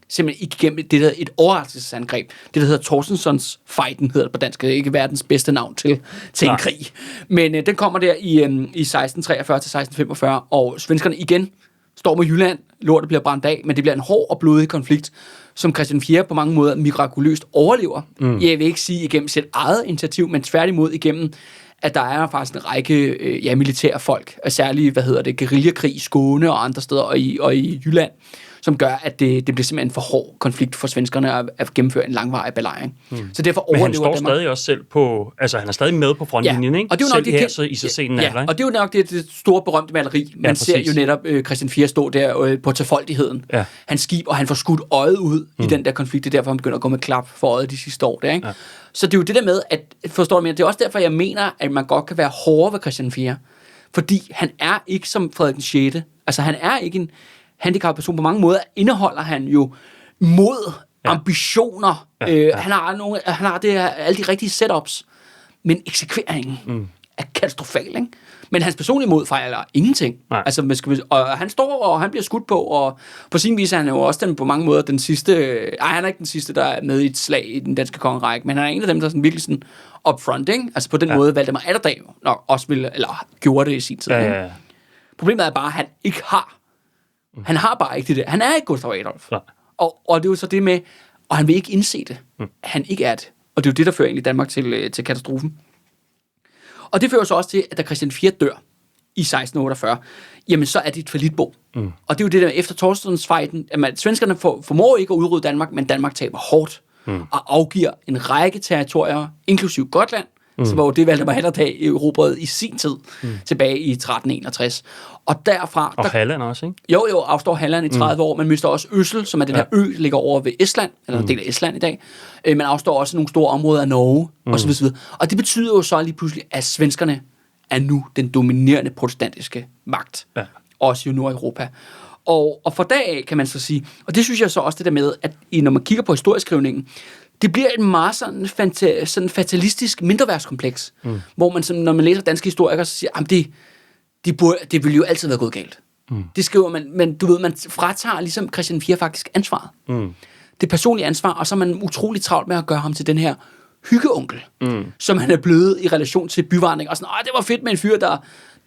Simpelthen igennem det der et overraskelsesangreb. Det der hedder Torstensons Fejden, hedder det på dansk. Det er ikke verdens bedste navn til en krig. Men den kommer der i 1643 til 1645, og svenskerne igen står med Jylland, lortet bliver brændt af, men det bliver en hård og blodig konflikt, som Christian 4 på mange måder mirakuløst overlever. Jeg vil ikke sige igennem sit eget initiativ, men tværtimod igennem, at der er faktisk en række militære folk, og særligt, guerillakrig i Skåne og andre steder, og i Jylland, som gør, at det bliver simpelthen en for hård konflikt for svenskerne at gennemføre en langvarig belejring. Så derfor overlever Danmark. Men han står stadig også selv på, altså han er stadig med på frontlinjen, ikke? Og det er jo nok selv her, så i så scenen ja, og det er jo nok det store berømte maleri. Man ser jo netop Christian 4 stå der på tilfoldigheden. Ja. Hans skib, og han får skudt øjet ud i den der konflikt. Det er derfor, han begynder at gå med klap for øjet de sidste år der, ikke? Ja. Så det er jo det der med, at forstår du mere, det er også derfor, jeg mener, at man godt kan være hårdere ved Christian 4. Fordi han er ikke som Frederik 6. Altså han er ikke en handicappet person. På mange måder indeholder han jo mod, ambitioner. Han har alle de rigtige setups, men eksekveringen er katastrofal, ikke? Men hans personlige mod fejler ingenting. Altså, og han står, og han bliver skudt på, og på sin vis er han jo også på mange måder den sidste. Han er ikke den sidste, der er med i et slag i den danske kongerække, men han er en af dem, der sådan virkelig sådan upfront, ikke? Altså på den måde, Valdemar Atterdag nok også ville, eller gjorde det i sin tid. Ja. Problemet er bare, at han ikke har. Han har bare ikke det der. Han er ikke Gustav Adolf. Ja. Og det er jo så det med, og han vil ikke indse det. Han ikke er det. Og det er jo det, der fører egentlig Danmark til katastrofen. Og det fører så også til, at da Christian 4 dør i 1648, jamen så er det et fallitbo. Og det er jo det der efter Torstensfejden, at svenskerne formår ikke at udrydde Danmark, men Danmark taber hårdt og afgiver en række territorier, inklusiv Gotland, som var jo det, Valdemar Atterdag erobrede i sin tid, tilbage i 1361. Og derfra... Og Halland også, ikke? Jo, afstår Halland i 30 år. Man mister også Øssel, som er den her ø, der ligger over ved Estland, eller en del af Estland i dag. Man afstår også nogle store områder af Norge, og så videre. Og det betyder jo så lige pludselig, at svenskerne er nu den dominerende protestantiske magt. Ja. Også i Nordeuropa. Og fra dag af, kan man så sige, og det synes jeg så også det der med, at når man kigger på historieskrivningen, det bliver et meget sådan fatalistisk mindreværdskompleks, hvor man, sådan, når man læser danske historikere, så siger, at det ville jo altid være gået galt. Det skriver man, men du ved, man fratager ligesom Christian 4 faktisk ansvaret. Det personlige ansvar, og så er man utrolig travlt med at gøre ham til den her hyggeonkel, som han er blevet i relation til byvandring. Og sådan, det var fedt med en fyr, der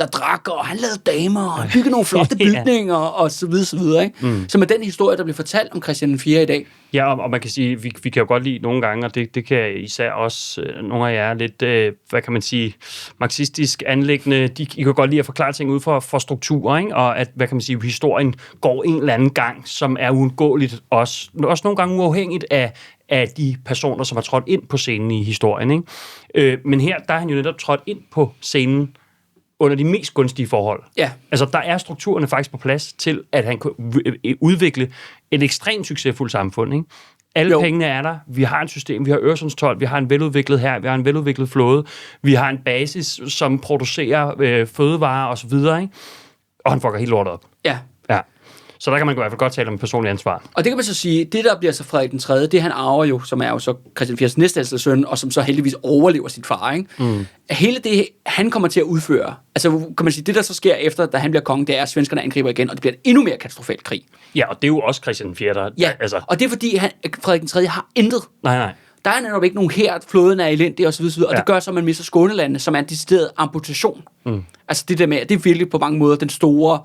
drak, og han lavede damer, og han byggede nogle flotte bygninger, og så videre, ikke? Så med den historie, der bliver fortalt om Christian 4 i dag. Ja, og man kan sige, vi kan jo godt lide nogle gange, og det kan især også nogle af jer lidt, hvad kan man sige, marxistisk anlæggende, I kan godt lide at forklare ting ud for strukturer, ikke? Og at, hvad kan man sige, historien går en eller anden gang, som er uundgåeligt også nogle gange uafhængigt af de personer, som har trådt ind på scenen i historien, ikke? Men her, der er han jo netop trådt ind på scenen under de mest gunstige forhold. Ja. Altså, der er strukturerne faktisk på plads til, at han kan udvikle et ekstremt succesfuldt samfund, ikke? Alle pengene er der. Vi har et system, vi har Øresundstold, vi har en veludviklet her, vi har en veludviklet flåde, vi har en basis, som producerer fødevarer og så videre, ikke? Og han fucker helt lortet op. Ja. Så der kan man i hvert fald godt tale om personlig ansvar. Og det kan man så sige, det der bliver så Frederik den 3., det han arver jo, som er jo så Christian 4's næstældste søn, og som så heldigvis overlever sin far, ikke? Hele det, han kommer til at udføre, altså kan man sige, det der så sker efter, da han bliver konge, det er, at svenskerne angriber igen, og det bliver en endnu mere katastrofal krig. Ja, og det er jo også Christian 4, der... Ja, altså. Og det er fordi, Frederik den 3. har intet. Nej. Der er netop ikke nogen her, flåden er elendig og så videre, og det gør så, at man mister Skånelandene, som er en decideret amputation. Altså det der med, det er virkelig på mange måder den store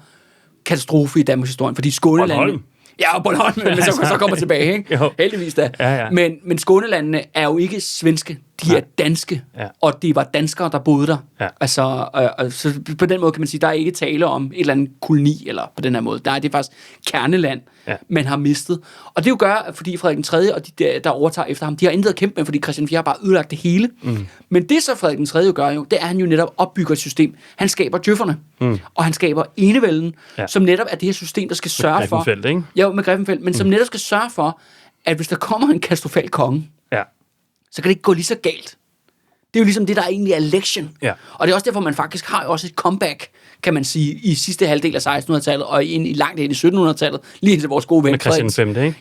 katastrofe i Danmarks historie, fordi Skånelandene... Ja, og Bornholm, men så kommer tilbage, ikke? Heldigvis da. Ja. Men Skånelandene er jo ikke svenske, de er danske, og det var danskere, der boede der. Ja. Altså, så på den måde kan man sige, der er ikke tale om et eller andet koloni, eller på den her måde. Det er faktisk kerneland, man har mistet. Og det jo gør, fordi Frederik den 3. og de, der overtager efter ham, de har intet at kæmpe med, fordi Christian 4 har bare ødelagt det hele. Men det så Frederik den 3. gør jo, det er, han jo netop opbygger et system. Han skaber djøfferne, og han skaber enevælden, som netop er det her system, der skal sørge for... Ikke? Ja, med Griffenfeld, men som netop skal sørge for, at hvis der kommer en katastrofal konge, så kan det ikke gå lige så galt Det er jo ligesom det, der egentlig er lektien. Ja. Og det er også derfor, man faktisk har også et comeback, kan man sige, i sidste halvdel af 1600-tallet, og langt ind i 1700-tallet, lige indtil vores gode ven med Christian 5, ikke?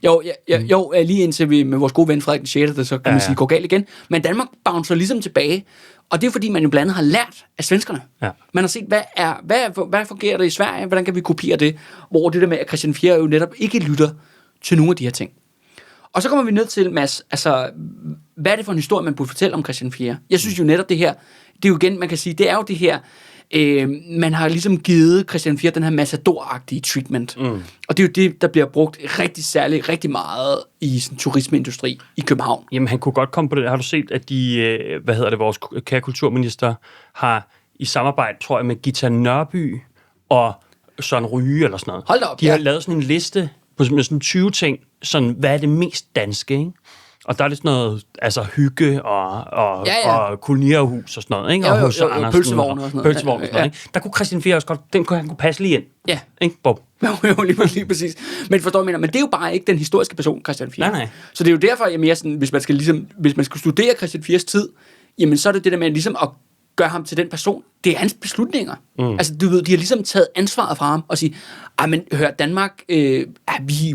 Jo, lige indtil vi med vores gode ven Frederik 6, der så kan man sige, går galt igen. Men Danmark bouncer ligesom tilbage, og det er fordi, man jo blandt andet har lært af svenskerne. Ja. Man har set, hvad fungerer det i Sverige, hvordan kan vi kopiere det, hvor det der med, at Christian 4 jo netop ikke lytter til nogle af de her ting. Og så kommer vi ned til, Mads, altså, hvad er det for en historie, man burde fortælle om Christian 4? Jeg synes jo netop det her, det er jo igen, man kan sige, det er jo det her, man har ligesom givet Christian 4 den her Matador-agtige treatment. Og det er jo det, der bliver brugt rigtig meget i sådan, turismeindustri i København. Jamen, han kunne godt komme på det. Har du set, at vores kære kulturminister har i samarbejde, tror jeg, med Gita Nørby og Søren Ryge eller sådan noget. Hold da op, de har lavet sådan en liste med sådan 20 ting, sådan, hvad er det mest danske, ikke? Og der er det sådan noget, altså hygge og kolonierhus og sådan noget, ikke? Og pølsevogn og sådan noget. Pølsevogn og sådan noget, ikke? Der kunne Christian 4 også godt, han kunne passe lige ind. Ja. Ikke, Bob? Jo, lige præcis. Men forstår jeg, men det er jo bare ikke den historiske person, Christian 4. Nej. Så det er jo derfor, jeg mere sådan, hvis man skal studere Christian 4's tid, jamen så er det det der med ligesom at gøre ham til den person. Det er hans beslutninger. Altså, du ved, de har ligesom taget ansvaret fra ham og sige, men hør, Danmark,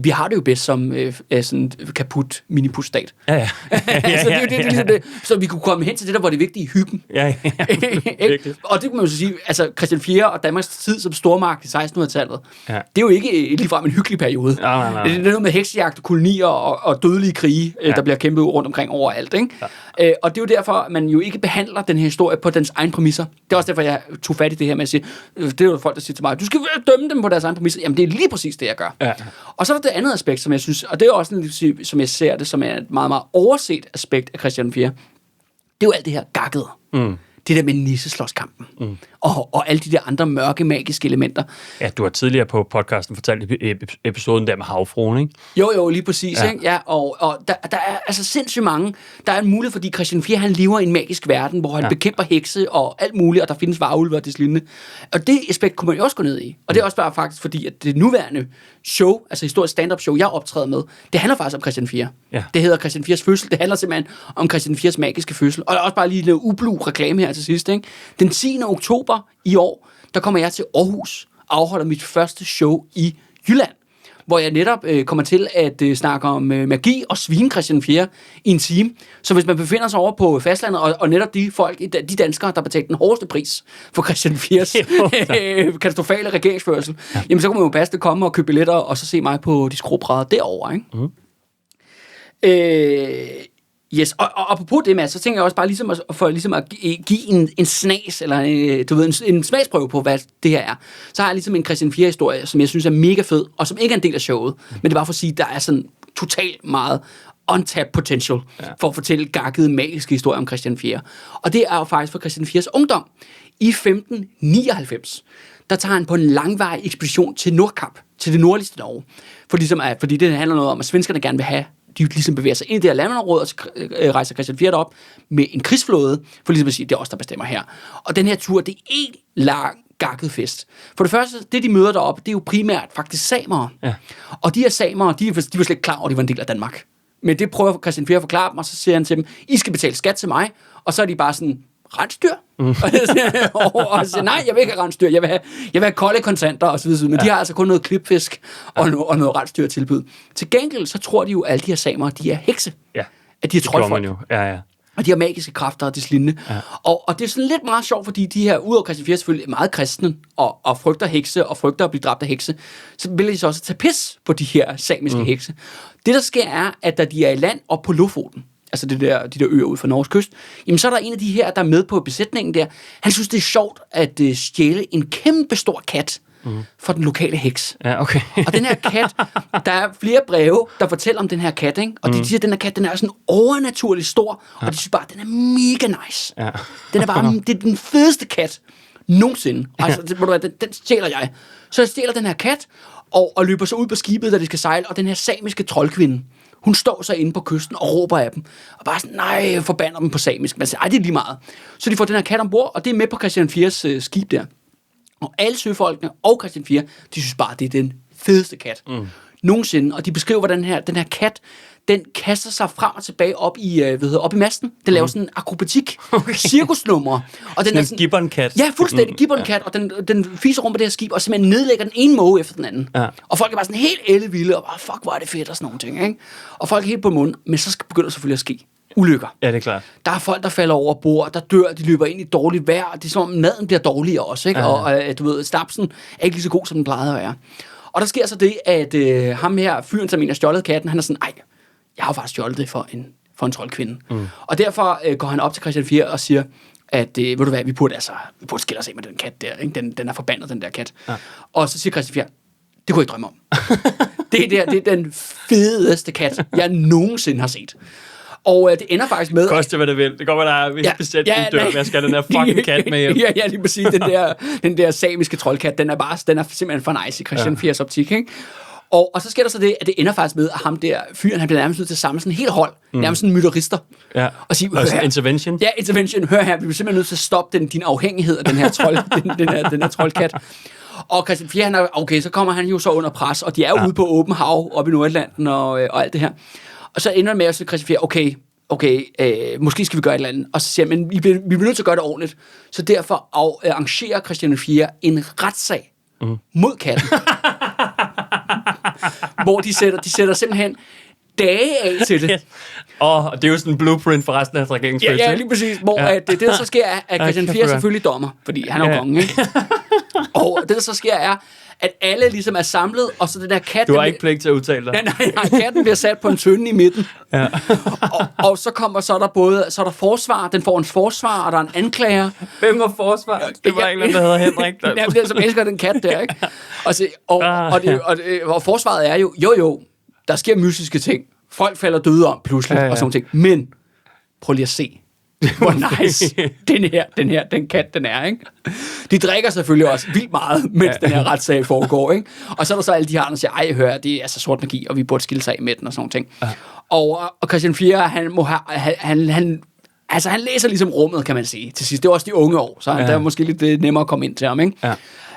vi har det jo bedst som sådan en kaput miniputstat. Ja. Altså, det er jo ligesom det. Så vi kunne komme hen til det der, hvor det er vigtigt i hyggen. Ja. Og det kunne man jo så sige, altså Christian 4 og Danmarks tid som stormagt i 1600-tallet, det er jo ikke ligefrem en hyggelig periode. Nej. Det er noget med heksejagt og kolonier og dødelige krige, der bliver kæmpet rundt omkring overalt, ikke? Ja. Og det er jo derfor, at man jo ikke behandler den her historie på dens egen præmisser. Det er også derfor, jeg tog fat i det her med at sige, det er jo folk, der siger til mig, du skal dømme dem på deres egen præmisser. Jamen, det er lige præcis det, jeg gør. Ja. Og så er der det andet aspekt, som jeg synes, og det er også, som jeg ser det, som er et meget, meget overset aspekt af Christian 4. Det er jo alt det her gakkede. Det der med nisseslåskampen. Og alle de der andre mørke, magiske elementer. Ja, du har tidligere på podcasten fortalt episoden der med havfruen, ikke? Jo, lige præcis. Ja. Ikke? Ja, og der er altså sindssygt mange. Der er en mulighed, fordi Christian 4, han lever i en magisk verden, hvor han bekæmper hekse og alt muligt, og der findes varulve og det lignende. Og det aspekt kunne man jo også gå ned i. Og det er også bare faktisk fordi, at det nuværende show, altså historisk stand-up show, jeg optræder med, det handler faktisk om Christian 4. Ja. Det hedder Christian 4's fødsel. Det handler simpelthen om Christian 4's magiske fødsel. Og der er også bare lige lidt ublu reklame her til sidst. Ikke? Den 10. oktober i år, der kommer jeg til Aarhus og afholder mit første show i Jylland, hvor jeg netop kommer til at snakke om magi og svine Christian 4 i en time. Så hvis man befinder sig over på fastlandet, og netop de folk, de danskere, der betalte den hårdeste pris for Christian 4's katastrofale regeringsførsel, jamen så kan man jo passe komme og købe billetter, og så se mig på de skråbrædder derovre, ikke? Yes, og apropos det, Mads, så tænker jeg også bare ligesom at give en snas, eller du ved, en smagsprøve på, hvad det her er. Så har jeg ligesom en Christian 4-historie, som jeg synes er mega fed, og som ikke er en del af showet. Men det er bare for at sige, at der er sådan totalt meget untapped potential for at fortælle gakkede, magiske historier om Christian 4. Og det er jo faktisk for Christian 4's ungdom. I 1599, der tager han på en langvarig ekspedition til Nordkap, til det nordligste Norge. Fordi det handler noget om, at svenskerne gerne vil have, de ligesom bevæger sig ind i det her landområde, og så rejser Christian 4 op med en krigsflåde, for ligesom at sige, det er os, der bestemmer her. Og den her tur, det er en lang gakket fest. For det første, det de møder deroppe, det er jo primært faktisk samere. Ja. Og de her samere, de var slet ikke klar over, at de var en del af Danmark. Men det prøver Christian 4 at forklare dem, og så siger han til dem, I skal betale skat til mig, og så er de bare sådan, rensdyr? Og så siger, nej, jeg vil ikke have rensdyr, jeg vil have kolde kontanter og så videre, men de har altså kun noget klipfisk og noget rensdyr tilbud. Til gengæld, så tror de jo, at alle de her samer, de er hekse. Ja. At de er troldfolk. Ja. Og de har magiske kræfter og det lignende. Ja. Og det er sådan lidt meget sjovt, fordi de her, udover Christian 4 selvfølgelig er meget kristne, og frygter hekse, og frygter at blive dræbt af hekse, så vil de så også tage pis på de her samiske hekse. Det, der sker, er, at da de er i land og på Lofoten, altså de der øer ud for Norges kyst, jamen så er der en af de her, der er med på besætningen der. Han synes, det er sjovt at stjæle en kæmpe stor kat for den lokale heks. Ja, okay. Og den her kat, der er flere breve, der fortæller om den her kat, ikke? Og de siger, at den her kat, den er sådan overnaturligt stor, og de synes bare, at den er mega nice. Ja. Den er bare, det er den fedeste kat nogensinde. Altså, den stjæler jeg. Så jeg stjæler den her kat, og løber så ud på skibet, da de skal sejle, og den her samiske troldkvinde, hun står så inde på kysten og råber af dem. Og bare sådan, nej, forbander dem på samisk. Man siger, ej, det er lige meget. Så de får den her kat ombord, og det er med på Christian 4's skib der. Og alle søfolkene og Christian 4, de synes bare, det er den fedeste kat nogensinde. Og de beskriver, hvordan den her kat, den kaster sig frem og tilbage op i masten. Den laver sådan en akrobatik, cirkusnummer. Og den er sådan en gibbonkat. Ja, fuldstændig gibbonkat, og den fiser rundt på det her skib, og simpelthen nedlægger den ene måge efter den anden. Ja. Og folk er bare sådan helt ellevilde, og bare, fuck, hvor er det fedt, og sådan nogle ting, ikke? Og folk er helt på munden, men så begynder selvfølgelig at ske ulykker. Ja, det er klart. Der er folk, der falder over bord, der dør, de løber ind i dårligt vejr, og det er som om maden bliver dårligere også, ikke? Og du ved, snapsen er ikke lige så god, som den plejede at være. Og der sker så det, at ham her, fyren, som en har stjålet katten, han er sådan, jeg har faktisk stjålet det for en troldkvinde. Og derfor går han op til Christian 4 og siger, at ved du hvad, vi burde skille os af med den kat der, ikke? Den er forbandet, den der kat. Ja. Og så siger Christian 4, det kunne jeg ikke drømme om. det er den fedeste kat, jeg nogensinde har set. Og det ender faktisk med... Koste hvad det vil. Det går, hvad der er, hvis besætningen dør, hvad skal den der fucking kat med hjem? Ja, lige præcis. Den der samiske troldkat, den er simpelthen for nice i Christian 4's optik, ikke? Og så sker der så det, at det ender faktisk med, at ham der fyren, han bliver nærmest nødt til at samle sådan en hel hold, nærmest sådan mytterister. Ja. Og sige, intervention. Ja, intervention. Hør her, vi bliver simpelthen nødt til at stoppe din afhængighed af den her den her troldkat. Og Christian 4, okay, så kommer han jo så under pres, og de er jo ude på åben hav, oppe i Nordatlanten og alt det her. Og så ender det med, at Christian 4, okay, måske skal vi gøre et eller andet. Og så siger han, men vi bliver nødt til at gøre det ordentligt. Så derfor arrangerer Christian 4 en retssag mod katten. Hvor de sætter simpelthen dage af til det. Og det er jo sådan en blueprint for resten af hans regeringsførelse. Ja, lige præcis. Hvor det der så sker, er, at Christian 4 er selvfølgelig dommer, fordi han er jo kongen, ikke? Og det der så sker er, at alle ligesom er samlet, og så den der kat... Du har ikke pligt til at udtale dig. Nej, katten bliver sat på en tønde i midten. Ja. og så er der forsvar, den får en forsvar, og der er en anklager. Hvem var forsvar? Det var en der hedder Henrik. Ja, den som elsker den kat der, ikke? Og forsvaret er jo, der sker mystiske ting. Folk falder døde om pludselig, og sådan nogle ting. Men, prøv lige at se, hvor nice den kat, den er, ikke? De drikker selvfølgelig også vildt meget, mens den her retssag foregår, ikke? Og så er der så alle de her, der siger, hør, det er altså sort magi, og vi burde skille sig af med den, og sådan nogle ting. Ja. Og Christian 4, han læser ligesom rummet, kan man sige, til sidst. Det er også de unge år, så der er måske lidt nemmere at komme ind til ham, ikke? Ja.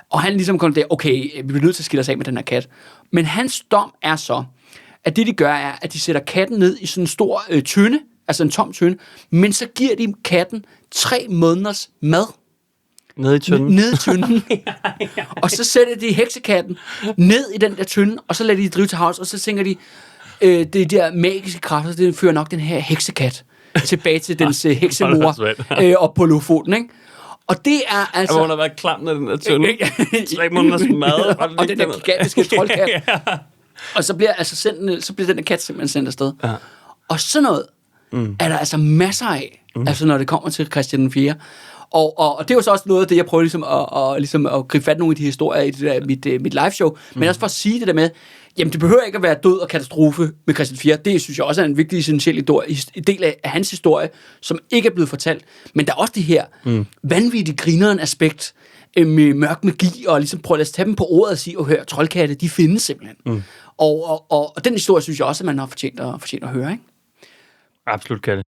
Og han ligesom kommer der, okay, vi bliver nødt til at skille os af med den her kat. Men hans dom er så, at det de gør er, at de sætter katten ned i sådan en stor tønde, altså en tom tønde, men så giver de katten 3 måneders mad. Nede i tønden. Nede i tønden. Og så sætter de heksekatten ned i den der tønde, og så lader de drive til havs, og så tænker de, det der magiske kræfter, det fører nok den her heksekat tilbage til dens heksemor op på Lofoten, ikke? Og det er altså... Hun har været klam af den der tønde. 3 måneders mad. Og den der gigantiske troldkat. Og så bliver den der kat simpelthen sendt afsted. Ja. Og sådan noget er der altså masser af, altså når det kommer til Christian 4. Og det er jo så også noget af det, jeg prøver ligesom at gribe fat nogle af de historier i det der, mit liveshow, men også for at sige det der med, jamen det behøver ikke at være død og katastrofe med Christian 4. Det synes jeg også er en vigtig essentiel del af hans historie, som ikke er blevet fortalt. Men der er også det her vanvittige grineren aspekt med mørk magi, og ligesom prøve at tage dem på ordet og sige, hør, troldkatte, de findes simpelthen. Og den historie synes jeg også, at man har fortjent at høre, ikke? Absolut, Katte.